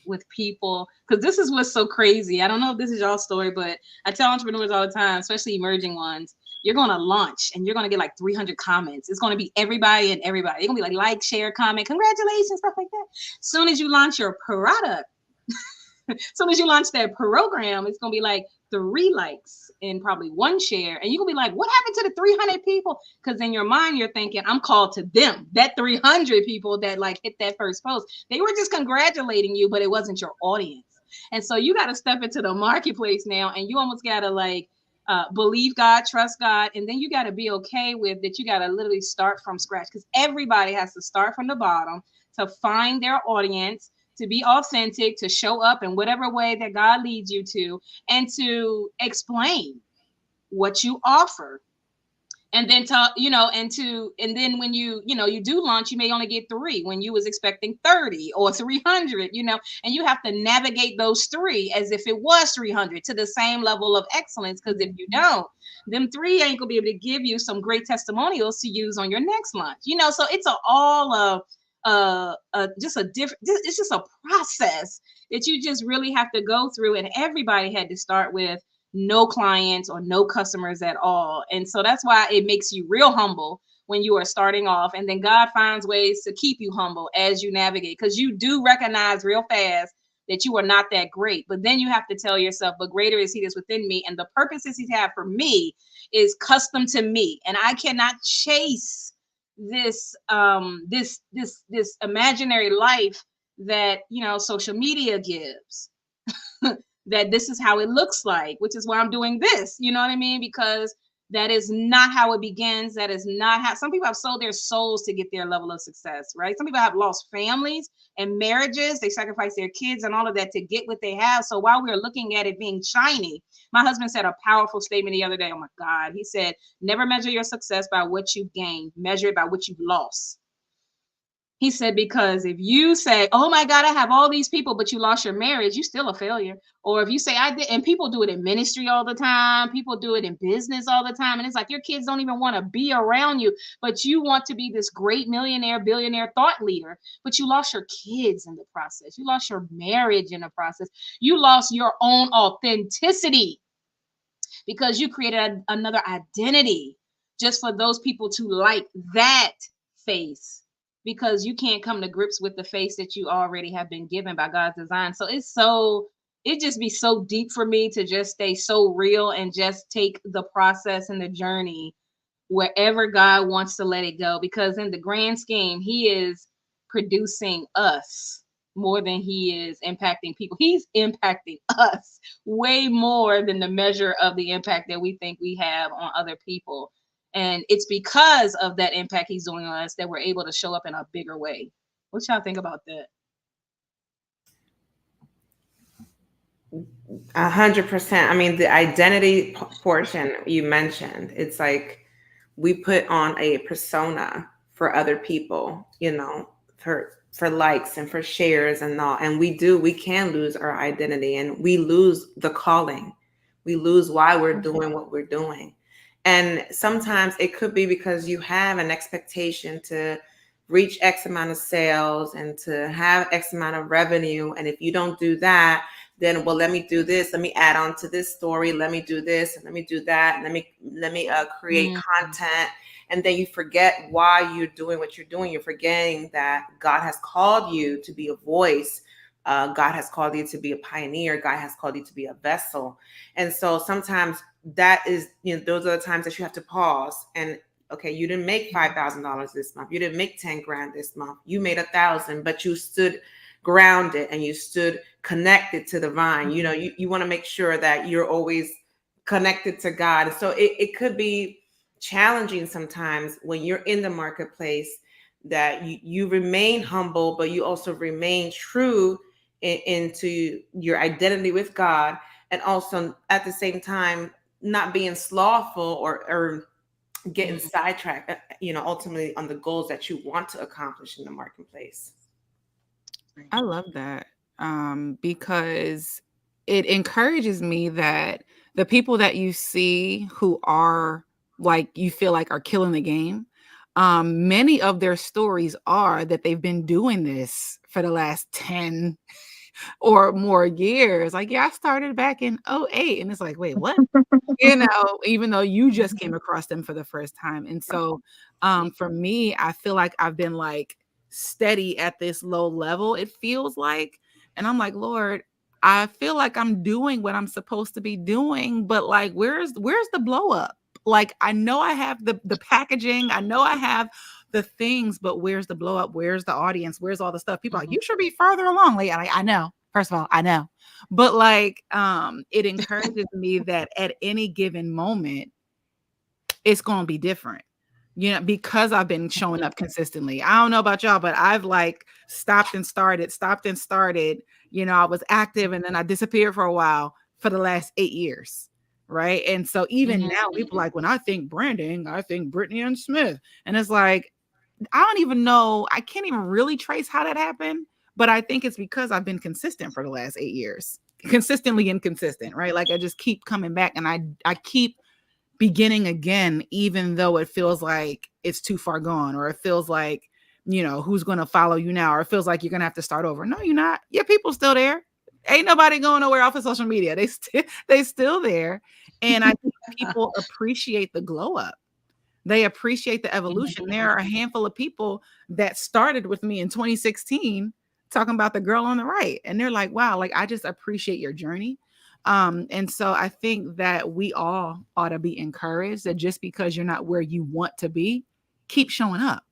with people? Because this is what's so crazy. I don't know if this is y'all's story, but I tell entrepreneurs all the time, especially emerging ones, you're going to launch and you're going to get like 300 comments. It's going to be everybody and everybody. It's going to be like, share, comment, congratulations, stuff like that. Soon as you launch your product, soon as you launch that program, it's going to be like 3 likes and probably 1 share. And you're going to be like, what happened to the 300 people? Because in your mind, you're thinking, I'm called to them. That 300 people that like hit that first post, they were just congratulating you, but it wasn't your audience. And so you got to step into the marketplace now and you almost got to like, believe God, trust God, and then you got to be okay with that. You got to literally start from scratch because everybody has to start from the bottom to find their audience, to be authentic, to show up in whatever way that God leads you to, and to explain what you offer. And then and then when you do launch, you may only get 3 when you was expecting 30 or 300, and you have to navigate those 3 as if it was 300 to the same level of excellence. Because if you don't, them 3 ain't gonna be able to give you some great testimonials to use on your next launch. So it's all of just a different, it's just a process that you just really have to go through, and everybody had to start with no clients or no customers at all. And so that's why it makes you real humble when you are starting off, and then God finds ways to keep you humble as you navigate, because you do recognize real fast that you are not that great. But then you have to tell yourself, but greater is he that's within me, and the purposes he's had for me is custom to me, and I cannot chase this imaginary life that social media gives. That this is how it looks like, which is why I'm doing this. You know what I mean? Because that is not how it begins. That is not how some people have sold their souls to get their level of success, right? Some people have lost families and marriages. They sacrifice their kids and all of that to get what they have. So while we're looking at it being shiny, my husband said a powerful statement the other day. Oh my God. He said, never measure your success by what you gained, measure it by what you lost. He said, because if you say, oh my God, I have all these people, but you lost your marriage, you're still a failure. Or if you say, I did, and people do it in ministry all the time, people do it in business all the time. And it's like your kids don't even want to be around you, but you want to be this great millionaire, billionaire thought leader, but you lost your kids in the process. You lost your marriage in the process. You lost your own authenticity because you created another identity just for those people to like that face, because you can't come to grips with the face that you already have been given by God's design. So it just be so deep for me to just stay so real and just take the process and the journey wherever God wants to let it go, because in the grand scheme, he is producing us more than he is impacting people. He's impacting us way more than the measure of the impact that we think we have on other people. And it's because of that impact he's doing on us that we're able to show up in a bigger way. What y'all think about that? 100%. I mean, the identity portion you mentioned, it's like we put on a persona for other people, for likes and for shares and all. And we can lose our identity, and we lose the calling. We lose why we're doing what we're doing. And sometimes it could be because you have an expectation to reach X amount of sales and to have X amount of revenue. And if you don't do that, then, well, let me do this. Let me add on to this story. Let me do this and let me do that. Let me create content. And then you forget why you're doing what you're doing. You're forgetting that God has called you to be a voice. God has called you to be a pioneer. God has called you to be a vessel. And so sometimes that is, those are the times that you have to pause and, okay, you didn't make $5,000 this month. You didn't make 10 grand this month. You made 1,000, but you stood grounded and you stood connected to the vine. You know, you want to make sure that you're always connected to God. So it could be challenging sometimes when you're in the marketplace that you remain humble, but you also remain true into your identity with God, and also at the same time not being slothful or getting sidetracked, you know, ultimately on the goals that you want to accomplish in the marketplace. I love that, because it encourages me that the people that you see who are like you feel like are killing the game, many of their stories are that they've been doing this for the last 10 or more years. Like, yeah, I started back in '08, and it's like, wait, what? You know, even though you just came across them for the first time. And so, for me, I feel like I've been like steady at this low level, it feels like. And I'm like, Lord, I feel like I'm doing what I'm supposed to be doing, but like, where's the blow up? Like, I know I have the packaging, I know I have the things, but where's the blow up? Where's the audience? Where's all the stuff? People are like, you should be farther along. Like, I know. First of all, I know. But like, it encourages me that at any given moment, it's going to be different, you know, because I've been showing up consistently. I don't know about y'all, but I've like stopped and started. You know, I was active and then I disappeared for a while for the last 8 years. Right. And so even now, people like, when I think branding, I think Brittany and Smith. And it's like, I don't even know. I can't even really trace how that happened, but I think it's because I've been consistent for the last 8 years, consistently inconsistent, right? Like I just keep coming back and I keep beginning again, even though it feels like it's too far gone, or it feels like, you know, who's going to follow you now? Or it feels like you're going to have to start over. No, you're not. Your people's still there. Ain't nobody going nowhere off of social media. They still there. And I think people appreciate the glow up. They appreciate the evolution. There are a handful of people that started with me in 2016 talking about the girl on the right. And they're like, wow, like I just appreciate your journey. And so I think that we all ought to be encouraged that just because you're not where you want to be, keep showing up.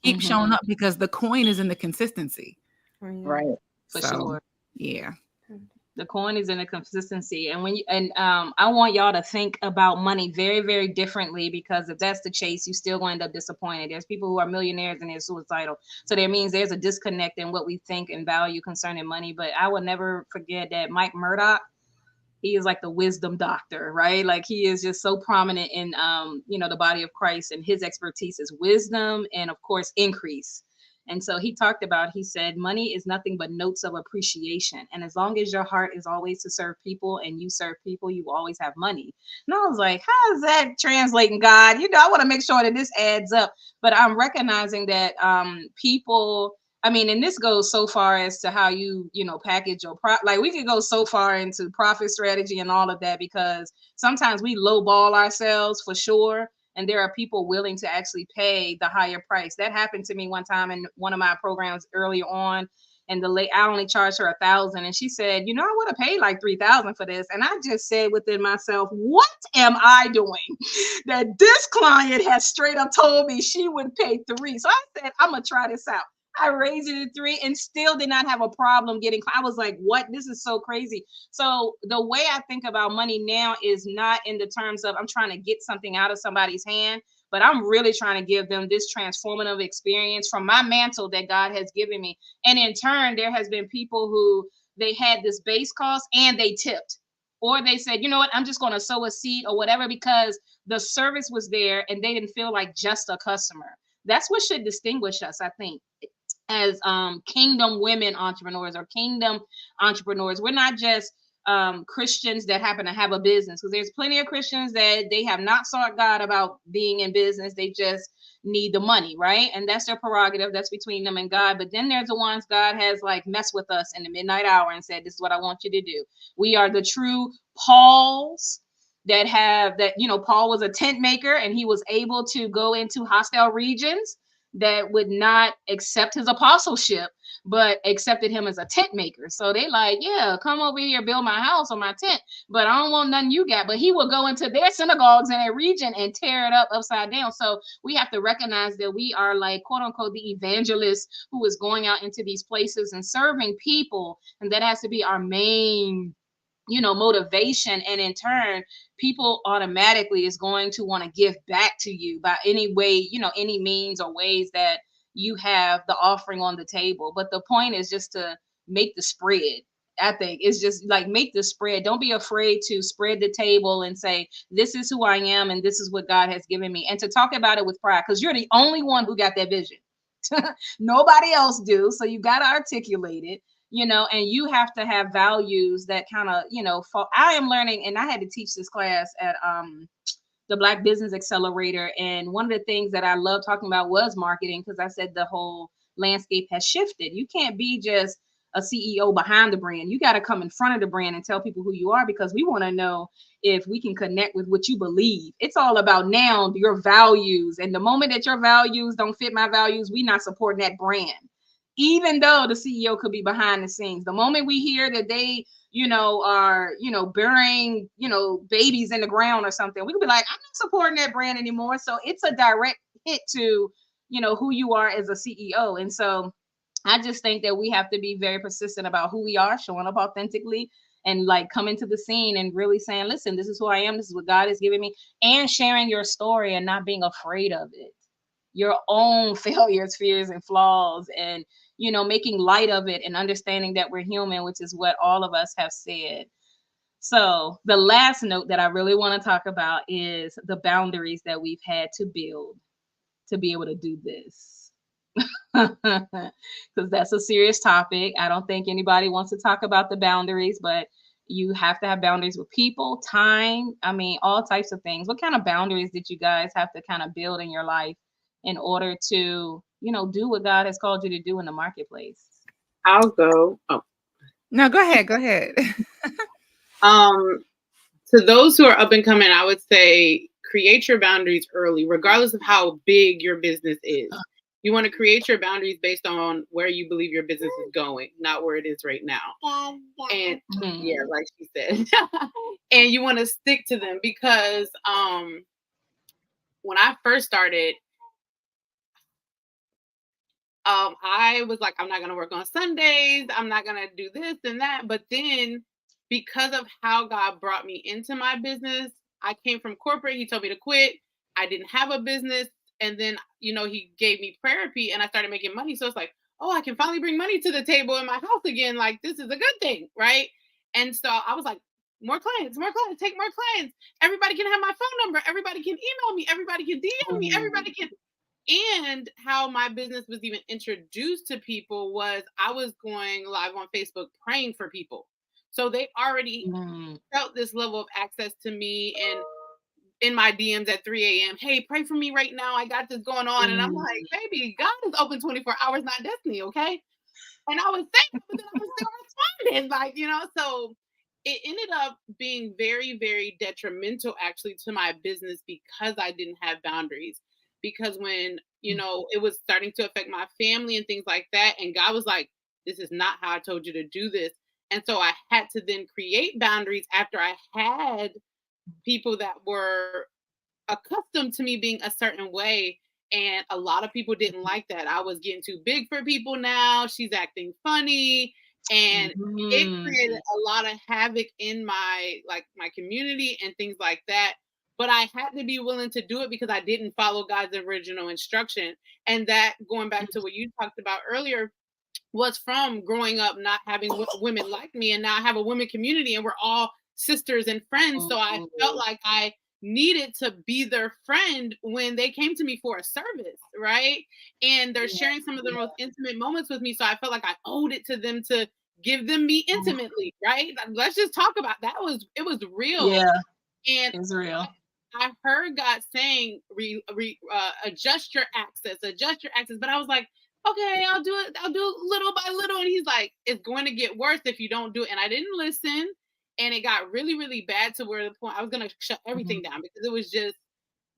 Keep showing up, because the coin is in the consistency. Right. For So, sure. yeah. The coin is in the consistency. And when you I want y'all to think about money very, very differently, because if that's the chase, you still going to end up disappointed. There's people who are millionaires and they're suicidal. So that means there's a disconnect in what we think and value concerning money. But I will never forget that Mike Murdoch, he is like the wisdom doctor, right? Like he is just so prominent in you know, the body of Christ, and his expertise is wisdom and of course increase. And so he talked about, he said, money is nothing but notes of appreciation. And as long as your heart is always to serve people and you serve people, you always have money. And I was like, how is that translating, God? You know, I want to make sure that this adds up. But I'm recognizing that people, I mean, and this goes so far as to how you know, package your like we could go so far into profit strategy and all of that, because sometimes we lowball ourselves for sure. And there are people willing to actually pay the higher price. That happened to me one time in one of my programs earlier on. And I only charged her 1,000, and she said, you know, I would have paid like 3,000 for this. And I just said within myself, what am I doing that this client has straight up told me she would pay 3? So I said, I'm gonna try this out. I raised it to 3 and still did not have a problem getting. I was like, what? This is so crazy. So the way I think about money now is not in the terms of I'm trying to get something out of somebody's hand, but I'm really trying to give them this transformative experience from my mantle that God has given me. And in turn, there has been people who they had this base cost and they tipped. Or they said, you know what, I'm just going to sow a seed or whatever, because the service was there and they didn't feel like just a customer. That's what should distinguish us, I think, as kingdom women entrepreneurs or kingdom entrepreneurs. We're not just Christians that happen to have a business, because there's plenty of Christians that they have not sought God about being in business. They just need the money, right? And that's their prerogative. That's between them and God. But then there's the ones God has like messed with us in the midnight hour and said, this is what I want you to do. We are the true Pauls that have that, you know, Paul was a tent maker and he was able to go into hostile regions that would not accept his apostleship, but accepted him as a tent maker. So they like, yeah, come over here, build my house or my tent, but I don't want nothing you got. But he will go into their synagogues in their region and tear it up upside down. So we have to recognize that we are like, quote unquote, the evangelist who is going out into these places and serving people. And that has to be our main, motivation. And in turn, people automatically is going to want to give back to you by any way, any means or ways that you have the offering on the table. But the point is just to make the spread. I think it's just like, make the spread. Don't be afraid to spread the table and say, this is who I am and this is what God has given me. And to talk about it with pride, because you're the only one who got that vision. Nobody else do. So you got to articulate it, and you have to have values that kind of, fall. I am learning, and I had to teach this class at the Black Business Accelerator. And one of the things that I love talking about was marketing, because I said the whole landscape has shifted. You can't be just a CEO behind the brand. You got to come in front of the brand and tell people who you are, because we want to know if we can connect with what you believe. It's all about now your values. And the moment that your values don't fit my values, we not supporting that brand. Even though the CEO could be behind the scenes, the moment we hear that they, are, burying, babies in the ground or something, we could be like, I'm not supporting that brand anymore. So it's a direct hit to, who you are as a CEO. And so I just think that we have to be very persistent about who we are, showing up authentically, and like coming to the scene and really saying, listen, this is who I am. This is what God has given me, and sharing your story and not being afraid of it, your own failures, fears, and flaws, and, making light of it and understanding that we're human, which is what all of us have said. So the last note that I really want to talk about is the boundaries that we've had to build to be able to do this. Because that's a serious topic. I don't think anybody wants to talk about the boundaries, but you have to have boundaries with people, time, I mean, all types of things. What kind of boundaries did you guys have to kind of build in your life in order to, do what God has called you to do in the marketplace? I'll go. Oh. No, go ahead. Go ahead. To those who are up and coming, I would say create your boundaries early, regardless of how big your business is. You want to create your boundaries based on where you believe your business is going, not where it is right now. And yeah, like she said, and you want to stick to them, because when I first started, I was like, I'm not going to work on Sundays. I'm not going to do this and that. But then, because of how God brought me into my business, I came from corporate. He told me to quit. I didn't have a business. And then, he gave me therapy and I started making money. So it's like, oh, I can finally bring money to the table in my house again. Like, this is a good thing, right? And so I was like, more clients, take more clients. Everybody can have my phone number. Everybody can email me. Everybody can DM me. Everybody can. And how my business was even introduced to people was I was going live on Facebook praying for people. So they already felt this level of access to me, and in my DMs at 3 a.m., hey, pray for me right now. I got this going on. And I'm like, baby, God is open 24 hours, not Destiny, okay? And I was saying, but then I was still responding, like, so it ended up being very, very detrimental actually to my business, because I didn't have boundaries. Because when, it was starting to affect my family and things like that, and God was like, this is not how I told you to do this. And so I had to then create boundaries after I had people that were accustomed to me being a certain way. And a lot of people didn't like that. I was getting too big for people now. She's acting funny. And it created a lot of havoc in my community and things like that. But I had to be willing to do it because I didn't follow God's original instruction. And that, going back to what you talked about earlier, was from growing up not having women like me. And now I have a women community and we're all sisters and friends. So I felt like I needed to be their friend when they came to me for a service, right? And they're sharing some of the most intimate moments with me. So I felt like I owed it to them to give them me intimately, right? Let's just talk about that. It was real. Yeah, and it's real. I heard God saying, adjust your access. But I was like, okay, I'll do it. I'll do it little by little. And he's like, it's going to get worse if you don't do it. And I didn't listen. And it got really, really bad to where the point I was going to shut everything down, because it was just,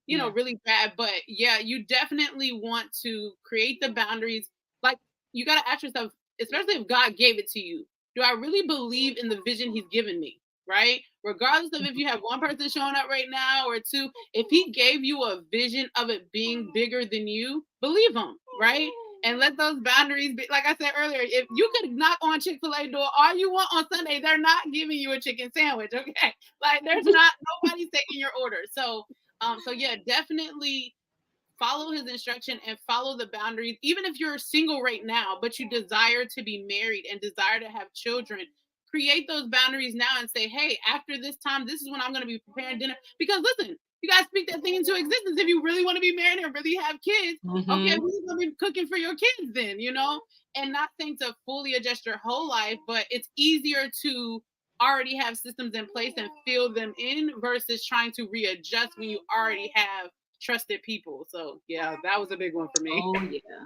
really bad. But yeah, you definitely want to create the boundaries. Like, you got to ask yourself, especially if God gave it to you, do I really believe in the vision he's given me? Right? Regardless of if you have one person showing up right now or two, if he gave you a vision of it being bigger than you, believe him, right? And let those boundaries be, like I said earlier, if you could knock on Chick-fil-A door all you want on Sunday, they're not giving you a chicken sandwich, okay? Like there's not, nobody's taking your order. So yeah, definitely follow his instruction and follow the boundaries. Even if you're single right now, but you desire to be married and desire to have children, create those boundaries now and say, hey, after this time, this is when I'm going to be preparing dinner. Because listen, you guys speak that thing into existence. If you really want to be married and really have kids, okay, who's going to be cooking for your kids then, you know? And not saying to fully adjust your whole life, but it's easier to already have systems in place and fill them in versus trying to readjust when you already have trusted people. So yeah, that was a big one for me. Oh yeah.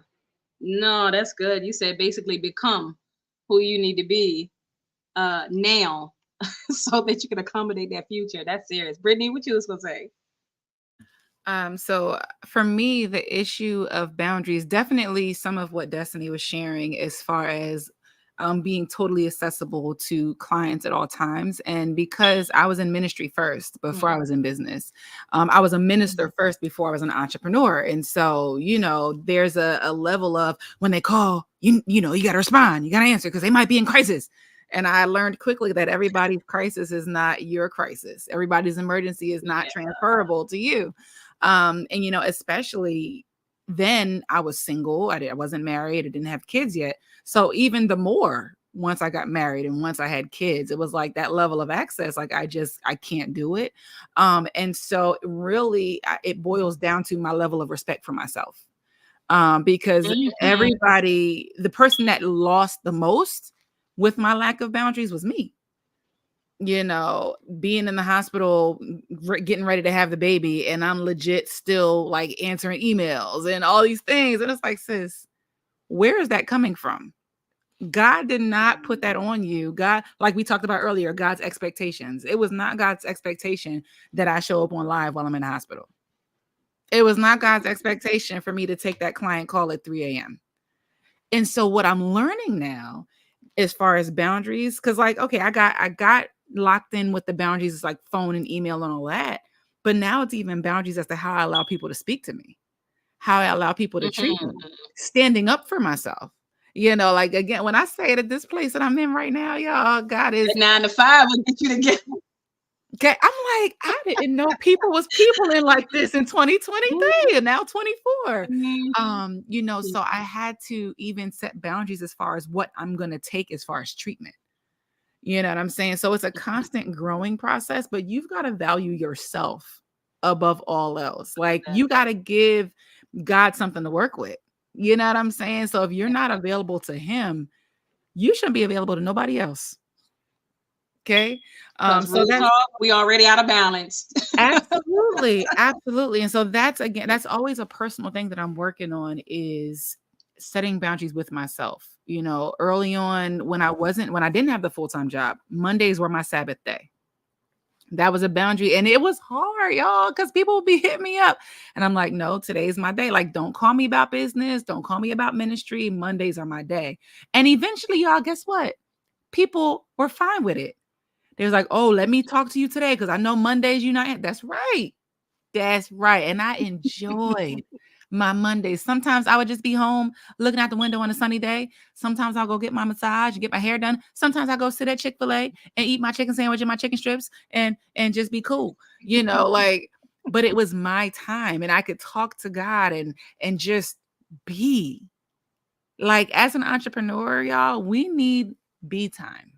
No, that's good. You said basically become who you need to be now so that you can accommodate that future. That's serious. Brittany, what you was gonna say? So for me, the issue of boundaries, definitely some of what Destiny was sharing as far as being totally accessible to clients at all times. And because I was in ministry first before I was in business, I was a minister first before I was an entrepreneur. And so, you know, there's a level of when they call, you know, you got to respond, you got to answer because they might be in crisis. And I learned quickly that everybody's crisis is not your crisis. Everybody's emergency is not transferable to you. And, you know, especially then I was single. I wasn't married. I didn't have kids yet. So even the more once I got married and once I had kids, it was like that level of access. Like I can't do it. And so really it boils down to my level of respect for myself. Because everybody, the person that lost the most with my lack of boundaries was me. You know, being in the hospital, getting ready to have the baby, and I'm legit still like answering emails and all these things. And it's like, sis, where is that coming from? God did not put that on you. God, like we talked about earlier, God's expectations. It was not God's expectation that I show up on live while I'm in the hospital. It was not God's expectation for me to take that client call at 3 a.m. And so what I'm learning now as far as boundaries, because like, okay, I got locked in with the boundaries, it's like phone and email and all that. But now it's even boundaries as to how I allow people to speak to me, how I allow people to treat me, standing up for myself. You know, like again, when I say it at this place that I'm in right now, y'all, God is 9 to 5 will get you together. okay. I'm like, I didn't know people was people in like this in 2023 and now 24. You know, so I had to even set boundaries as far as what I'm going to take as far as treatment. You know what I'm saying? So it's a constant growing process, but you've got to value yourself above all else. Like you got to give God something to work with. You know what I'm saying? So if you're not available to him, you shouldn't be available to nobody else. Okay. So that's talk, we already out of balance. Absolutely. Absolutely. And so that's always a personal thing that I'm working on is setting boundaries with myself. You know, early on when I didn't have the full-time job, Mondays were my Sabbath day. That was a boundary. And it was hard, y'all, because people would be hitting me up. And I'm like, no, today's my day. Like, don't call me about business. Don't call me about ministry. Mondays are my day. And eventually, y'all, guess what? People were fine with it. They was like, oh, let me talk to you today because I know Mondays you're not in. That's right. That's right. And I enjoyed my Mondays. Sometimes I would just be home looking out the window on a sunny day. Sometimes I'll go get my massage and get my hair done. Sometimes I go sit at Chick-fil-A and eat my chicken sandwich and my chicken strips and just be cool. You know, like, but it was my time and I could talk to God and just be. Like as an entrepreneur, y'all, we need be time.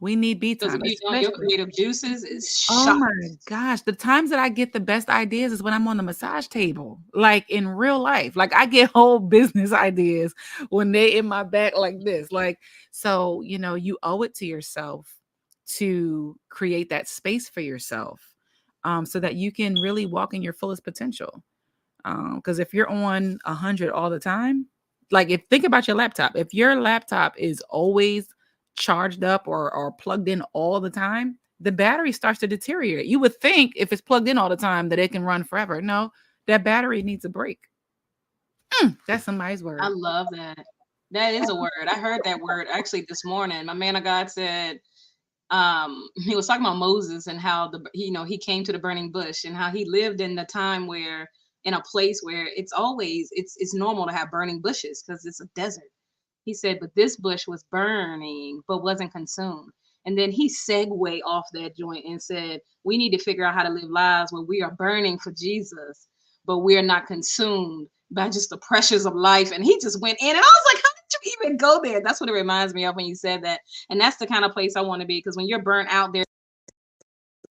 We need be time. Because if you don't, your creative juices is Oh shot. my gosh. The times that I get the best ideas is when I'm on the massage table, like in real life. Like I get whole business ideas when they in my back like this. Like, so, you know, you owe it to yourself to create that space for yourself so that you can really walk in your fullest potential. Because if you're on 100 all the time, like think about your laptop. If your laptop is always charged up or plugged in all the time, the battery starts to deteriorate. You would think if it's plugged in all the time that it can run forever. No, that battery needs a break. That's somebody's word. I love that. That is a word. I heard that word actually this morning. My man of God said, he was talking about Moses and how he came to the burning bush and how he lived in the time where in a place where it's normal to have burning bushes because it's a desert. He said, but this bush was burning but wasn't consumed. And then he segued off that joint and said, we need to figure out how to live lives where we are burning for Jesus, but we are not consumed by just the pressures of life. And he just went in, and I was like, how did you even go there? That's what it reminds me of when you said that. And that's the kind of place I want to be, because when you're burnt out, there's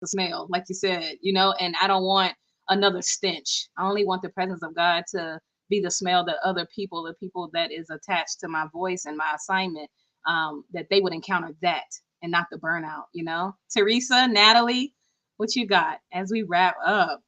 the smell, like you said, and I don't want another stench. I only want the presence of God to be the smell that other people, the people that is attached to my voice and my assignment, that they would encounter that and not the burnout. Teresa, Natalie, what you got as we wrap up?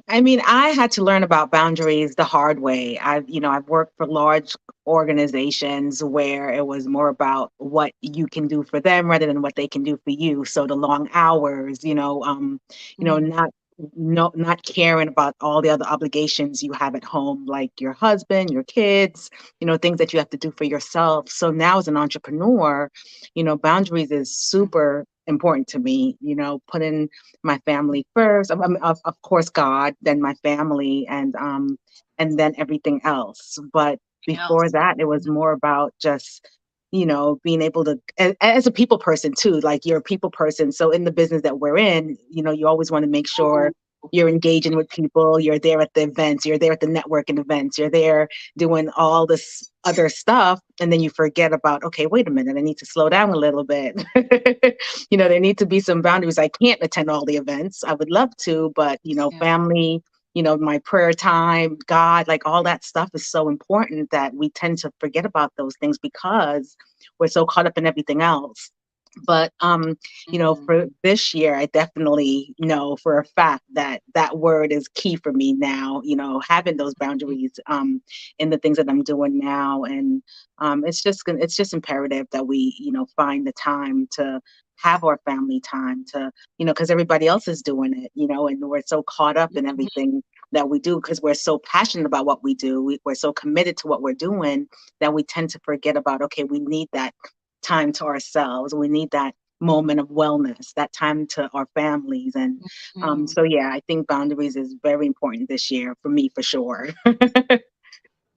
I mean, I had to learn about boundaries the hard way. I've worked for large organizations where it was more about what you can do for them rather than what they can do for you. So the long hours, not no, not caring about all the other obligations you have at home, like your husband, your kids, things that you have to do for yourself. So now as an entrepreneur, boundaries is super important to me, putting my family first. I mean, of course, God, then my family, and then everything else. But before Else. that, it was more about just, being able to, as a people person too, like you're a people person. So in the business that we're in, you always want to make sure you're engaging with people, you're there at the events, you're there at the networking events, you're there doing all this other stuff. And then you forget about, okay, wait a minute, I need to slow down a little bit. There need to be some boundaries. I can't attend all the events. I would love to, but, Yeah. family, my prayer time, God, like all that stuff is so important that we tend to forget about those things because we're so caught up in everything else. But for this year, I definitely know for a fact that that word is key for me now, having those boundaries in the things that I'm doing now. And it's just imperative that we, find the time to have our family time to, because everybody else is doing it, and we're so caught up in everything that we do because we're so passionate about what we do. We're so committed to what we're doing that we tend to forget about, okay, we need that time to ourselves. We need that moment of wellness, that time to our families. And so, yeah, I think boundaries is very important this year for me, for sure.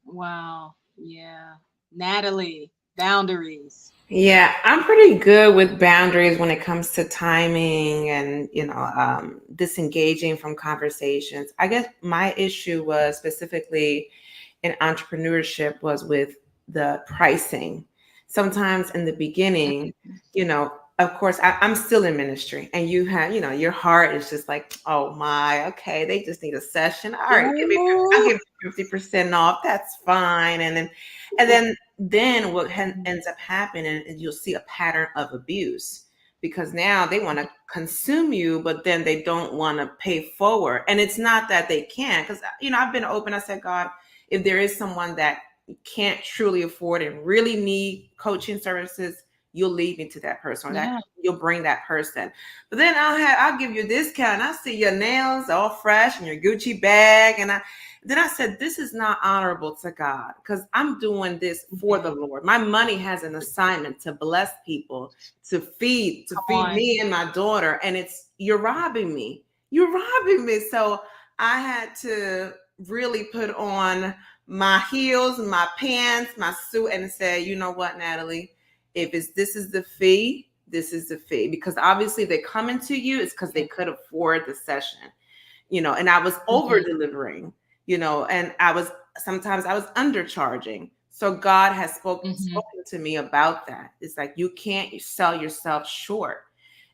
Wow. Yeah. Natalie, boundaries. Yeah, I'm pretty good with boundaries when it comes to timing and, disengaging from conversations. I guess my issue was specifically in entrepreneurship was with the pricing. Sometimes in the beginning, of course, I'm still in ministry and you have, your heart is just like, oh my, okay, they just need a session. All right, I'll give you 50% off. That's fine. And then what ends up happening is you'll see a pattern of abuse because now they want to consume you, but then they don't want to pay forward. And it's not that they can't, because, I've been open. I said, God, if there is someone that can't truly afford and really need coaching services, you'll lead me to that person, or that you'll bring that person. But then I'll give you a discount. I see your nails all fresh and your Gucci bag, and then I said, this is not honorable to God because I'm doing this for the Lord. My money has an assignment to bless people, to feed me and my daughter. And you're robbing me. You're robbing me. So I had to really put on my heels, my pants, my suit, and say, you know what, Natalie, this is the fee, this is the fee. Because obviously they're coming to you, it's because they could afford the session, and I was over delivering. And sometimes I was undercharging. So God has spoken to me about that. It's like, you can't sell yourself short.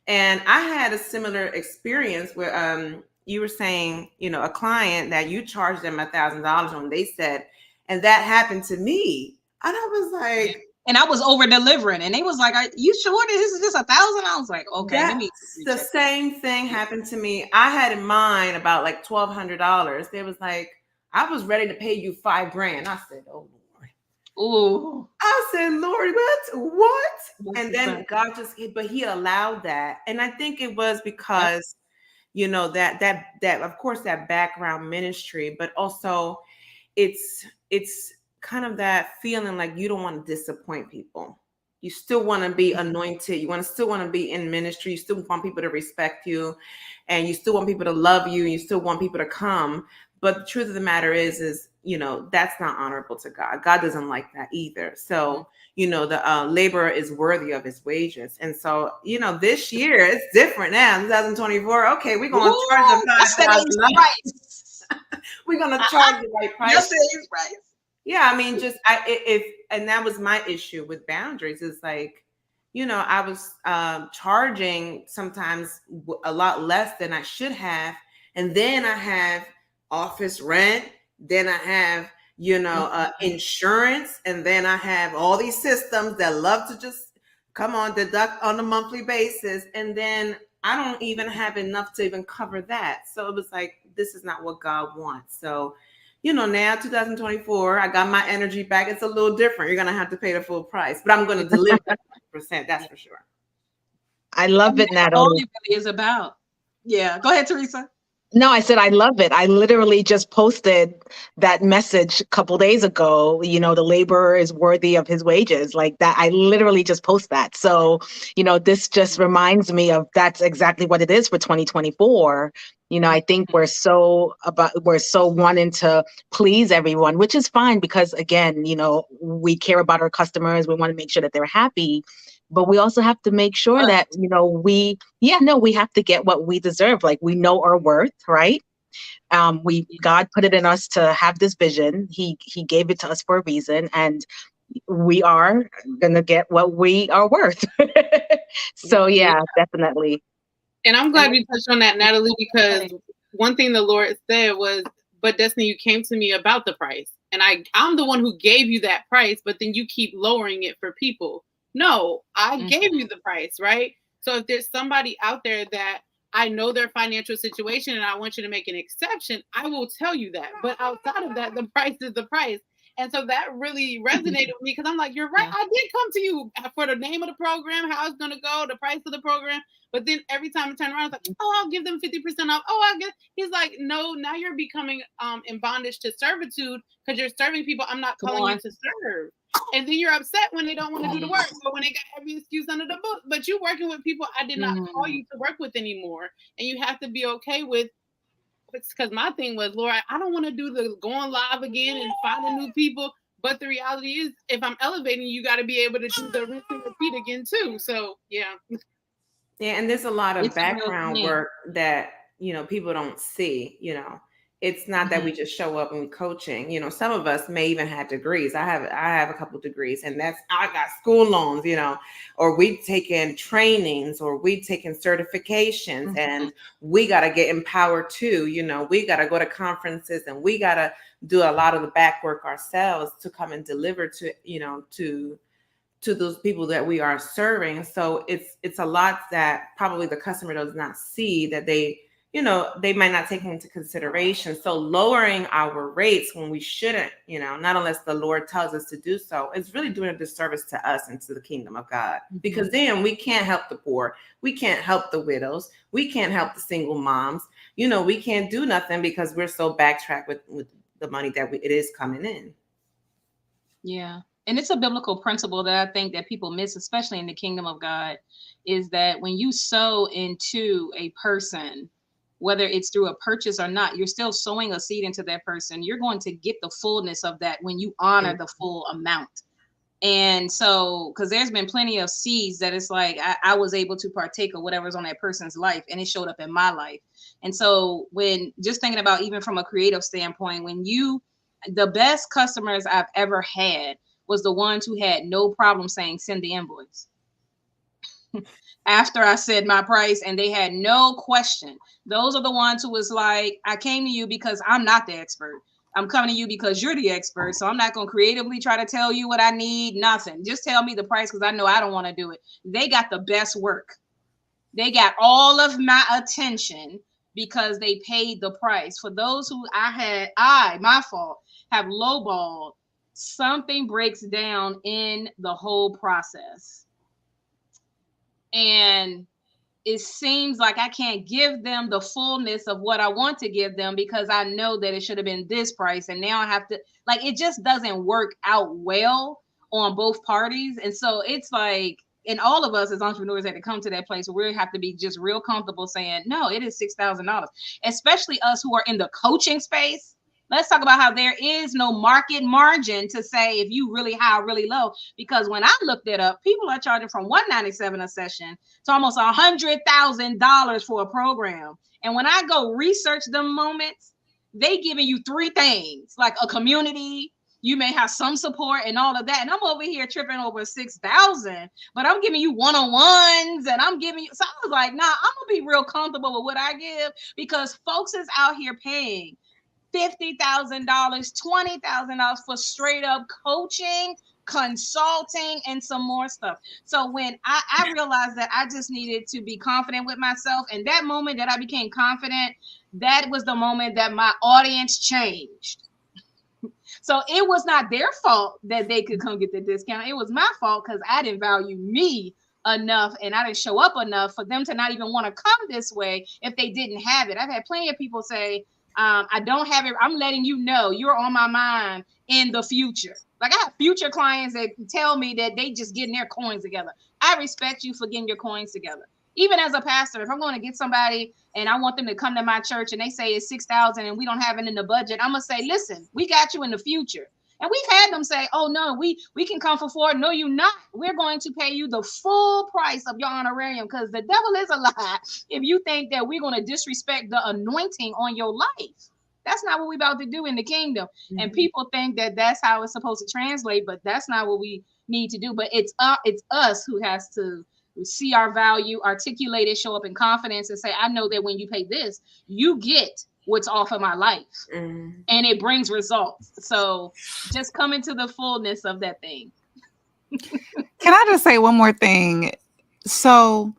And I had a similar experience where you were saying, a client that you charged them $1,000 when they said, and that happened to me. And I was like, and I was over delivering, and they was like, "Are you sure this is just 1,000?" I was like, "Okay, let me." The same thing happened to me. I had in mind about like $1,200. They was like, I was ready to pay you $5,000. I said, oh Lord. Ooh. I said, Lord, what? And then God but he allowed that. And I think it was because, that of course that background ministry, but also it's kind of that feeling like you don't want to disappoint people. You still want to be anointed. You still want to be in ministry. You still want people to respect you, and you still want people to love you, and you still want people to come. But the truth of the matter is, that's not honorable to God. God doesn't like that either. So, the laborer is worthy of his wages. And so, this year it's different now. 2024. Okay, we're going to charge the price. We're going to charge the right price. Yesterday's price. Yeah, I mean, and that was my issue with boundaries. Is like, I was charging sometimes a lot less than I should have, and then I have office rent, then I have insurance, and then I have all these systems that love to just come on deduct on a monthly basis, and then I don't even have enough to even cover that. So it was like, this is not what God wants. So now 2024, I got my energy back. It's a little different. You're going to have to pay the full price, but I'm going to deliver 100%. That's for sure. I love it, Natalie. All it really is about. Yeah. Go ahead, Teresa. No, I said I love it. I literally just posted that message a couple days ago. The laborer is worthy of his wages. Like that, I literally just post that. So, this just reminds me of that's exactly what it is for 2024. I think we're so wanting to please everyone, which is fine because again, we care about our customers. We want to make sure that they're happy. But we also have to make sure that, we have to get what we deserve. Like we know our worth, right? God put it in us to have this vision. He gave it to us for a reason, and we are gonna get what we are worth. So yeah, definitely. And I'm glad you touched on that, Natalie, because one thing the Lord said was, but Destiny, you came to me about the price. And I'm the one who gave you that price, but then you keep lowering it for people. No, I gave you the price, right? So if there's somebody out there that I know their financial situation and I want you to make an exception, I will tell you that. But outside of that, the price is the price. And so that really resonated with me because I'm like, you're right. I did come to you for the name of the program, how it's going to go, the price of the program. But then every time I turn around, it's like, oh, I'll give them 50% off. Oh, I guess. He's like, no, now you're becoming in bondage to servitude because you're serving people I'm not calling you to serve. And then you're upset when they don't want to do the work, but when they got every excuse under the book. But you're working with people I did not call you to work with anymore. And you have to be okay with, because my thing was, Lord, I don't want to do the going live again and finding new people. But the reality is, if I'm elevating, you got to be able to do the rinse and repeat again too. So yeah. Yeah, and there's a lot of background work that people don't see. It's not that we just show up and coaching. Some of us may even have degrees. I have a couple of degrees, and I got school loans. Or we've taken trainings, or we've taken certifications, and we got to get empowered too. We got to go to conferences, and we got to do a lot of the back work ourselves to come and deliver to those people that we are serving. So it's a lot that probably the customer does not see, that they might not take into consideration. So lowering our rates when we shouldn't, not unless the Lord tells us to do so, it's really doing a disservice to us and to the kingdom of God. Because then we can't help the poor. We can't help the widows. We can't help the single moms. We can't do nothing because we're so backtracked with the money that it is coming in. Yeah. And it's a biblical principle that I think that people miss, especially in the kingdom of God, is that when you sow into a person, whether it's through a purchase or not, you're still sowing a seed into that person. You're going to get the fullness of that when you honor the full amount. And so, because there's been plenty of seeds that it's like I was able to partake of whatever's on that person's life, and it showed up in my life. And so when just thinking about, even from a creative standpoint, the best customers I've ever had was the ones who had no problem saying, send the invoice. After I said my price, and they had no question. Those are the ones who was like, I came to you because I'm not the expert. I'm coming to you because you're the expert. So I'm not going to creatively try to tell you what I need. Nothing. Just tell me the price because I know I don't want to do it. They got the best work. They got all of my attention because they paid the price. For those who my fault, have lowballed, something breaks down in the whole process. And it seems like I can't give them the fullness of what I want to give them because I know that it should have been this price. And now I have to, like, it just doesn't work out well on both parties. And so it's like, and all of us as entrepreneurs had to come to that place where we have to be just real comfortable saying, no, it is $6,000, especially us who are in the coaching space. Let's talk about how there is no market margin to say if you really high or really low. Because when I looked it up, people are charging from $197 a session to almost $100,000 for a program. And when I go research them moments, they giving you three things, like a community. You may have some support and all of that. And I'm over here tripping over 6,000, but I'm giving you one-on-ones and I'm giving you. So I was like, nah, I'm gonna be real comfortable with what I give because folks is out here paying $50,000, $20,000 for straight up coaching, consulting, and some more stuff. So when I realized that I just needed to be confident with myself, and that moment that I became confident, that was the moment that my audience changed. So it was not their fault that they could come get the discount. It was my fault because I didn't value me enough and I didn't show up enough for them to not even want to come this way if they didn't have it. I've had plenty of people say, I don't have it. I'm letting you know you're on my mind in the future. Like I have future clients that tell me that they just getting their coins together. I respect you for getting your coins together. Even as a pastor, if I'm going to get somebody and I want them to come to my church and they say it's 6,000 and we don't have it in the budget, I'm gonna say, listen, we got you in the future. And we've had them say, oh no, we can come for 4. No, you not. We're going to pay you the full price of your honorarium because the devil is a lie if you think that we're going to disrespect the anointing on your life. That's not what we're about to do in the kingdom. Mm-hmm. And people think that that's how it's supposed to translate, but that's not what we need to do. But it's us who has to see our value, articulate it, show up in confidence, and say, I know that when you pay this, you get what's off of my life. Mm. And it brings results. So just come into the fullness of that thing. Can I just say one more thing? So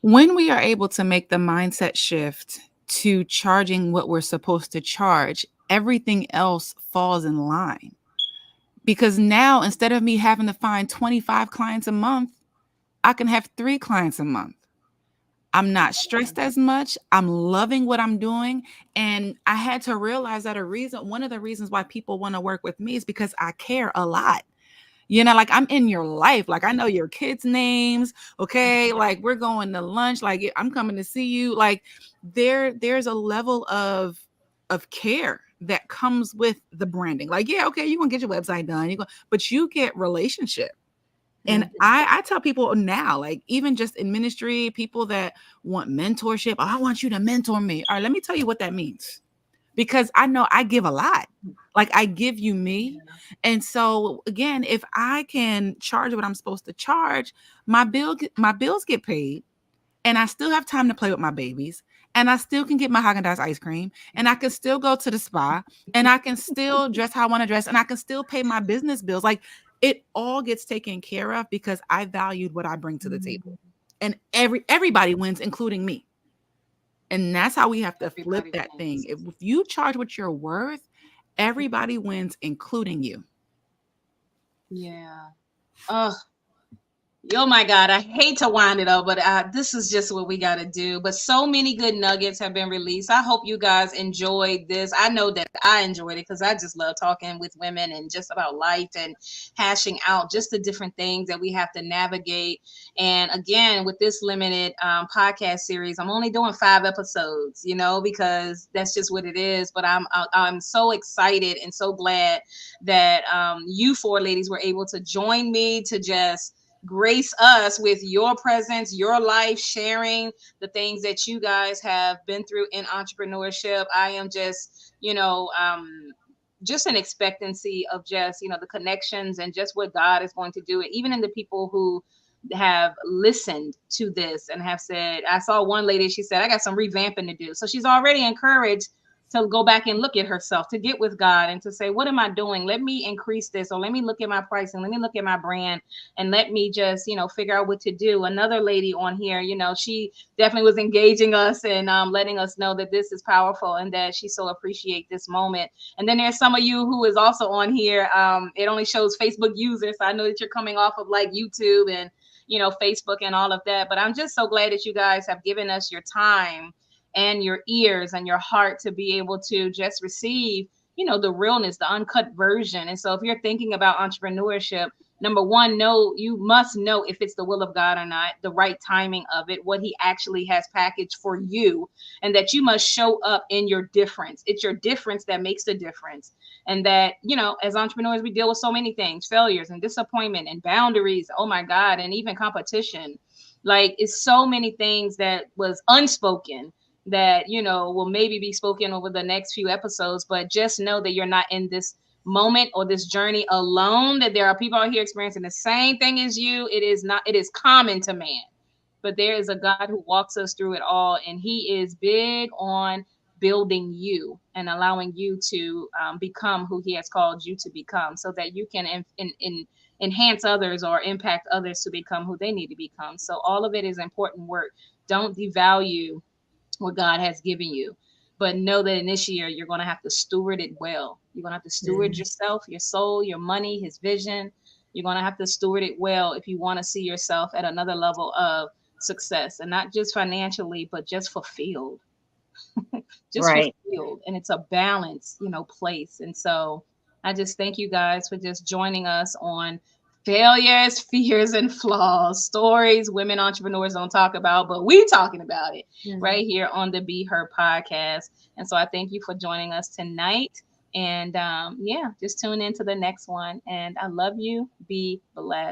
when we are able to make the mindset shift to charging what we're supposed to charge, everything else falls in line. Because now, instead of me having to find 25 clients a month, I can have 3 clients a month. I'm not stressed as much. I'm loving what I'm doing. And I had to realize that one of the reasons why people want to work with me is because I care a lot. You know, like I'm in your life. Like I know your kids' names. Okay. Like we're going to lunch. Like I'm coming to see you. Like there's a level of care that comes with the branding. Like, yeah, okay, you're gonna get your website done. But you get relationship. And I tell people now, like even just in ministry, people that want mentorship, I want you to mentor me. All right, let me tell you what that means. Because I know I give a lot. Like I give you me. And so again, if I can charge what I'm supposed to charge, my bills get paid. And I still have time to play with my babies. And I still can get my Haagen-Dazs ice cream. And I can still go to the spa. And I can still dress how I want to dress. And I can still pay my business bills. Like it all gets taken care of because I valued what I bring to the table. And everybody wins, including me. And that's how we have to flip that thing. If you charge what you're worth, everybody wins, including you. Yeah. Oh my God, I hate to wind it up, but this is just what we got to do. But so many good nuggets have been released. I hope you guys enjoyed this. I know that I enjoyed it because I just love talking with women and just about life and hashing out just the different things that we have to navigate. And again, with this limited podcast series, I'm only doing 5 episodes, because that's just what it is. But I'm so excited and so glad that you 4 ladies were able to join me to just grace us with your presence, your life, sharing the things that you guys have been through in entrepreneurship. I am just, just an expectancy of just, the connections and just what God is going to do. And even in the people who have listened to this and have said, I saw one lady, she said, I got some revamping to do. So she's already encouraged to go back and look at herself, to get with God and to say, what am I doing? Let me increase this, or let me look at my pricing. Let me look at my brand and let me just, figure out what to do. Another lady on here, she definitely was engaging us and letting us know that this is powerful and that she so appreciate this moment. And then there's some of you who is also on here. It only shows Facebook users. So I know that you're coming off of like YouTube and Facebook and all of that. But I'm just so glad that you guys have given us your time and your ears and your heart to be able to just receive, the realness, the uncut version. And so if you're thinking about entrepreneurship, number one, you must know if it's the will of God or not, the right timing of it, what he actually has packaged for you, and that you must show up in your difference. It's your difference that makes the difference. And that, as entrepreneurs, we deal with so many things, failures and disappointment and boundaries. Oh my God. And even competition. Like, it's so many things that was unspoken that, will maybe be spoken over the next few episodes. But just know that you're not in this moment or this journey alone, that there are people out here experiencing the same thing as you. It is common to man, but there is a God who walks us through it all, and he is big on building you and allowing you to become who he has called you to become, so that you can enhance others or impact others to become who they need to become. So all of it is important work. Don't devalue what God has given you. But know that in this year, you're going to have to steward it well. You're going to have to steward yourself, your soul, your money, his vision. You're going to have to steward it well if you want to see yourself at another level of success, and not just financially, but just fulfilled, just Right. fulfilled. And it's a balance, place. And so I just thank you guys for just joining us on failures, fears, and flaws, stories women entrepreneurs don't talk about, but we talking about it right here on the Be Her podcast. And so I thank you for joining us tonight. And yeah, just tune in to the next one. And I love you. Be blessed.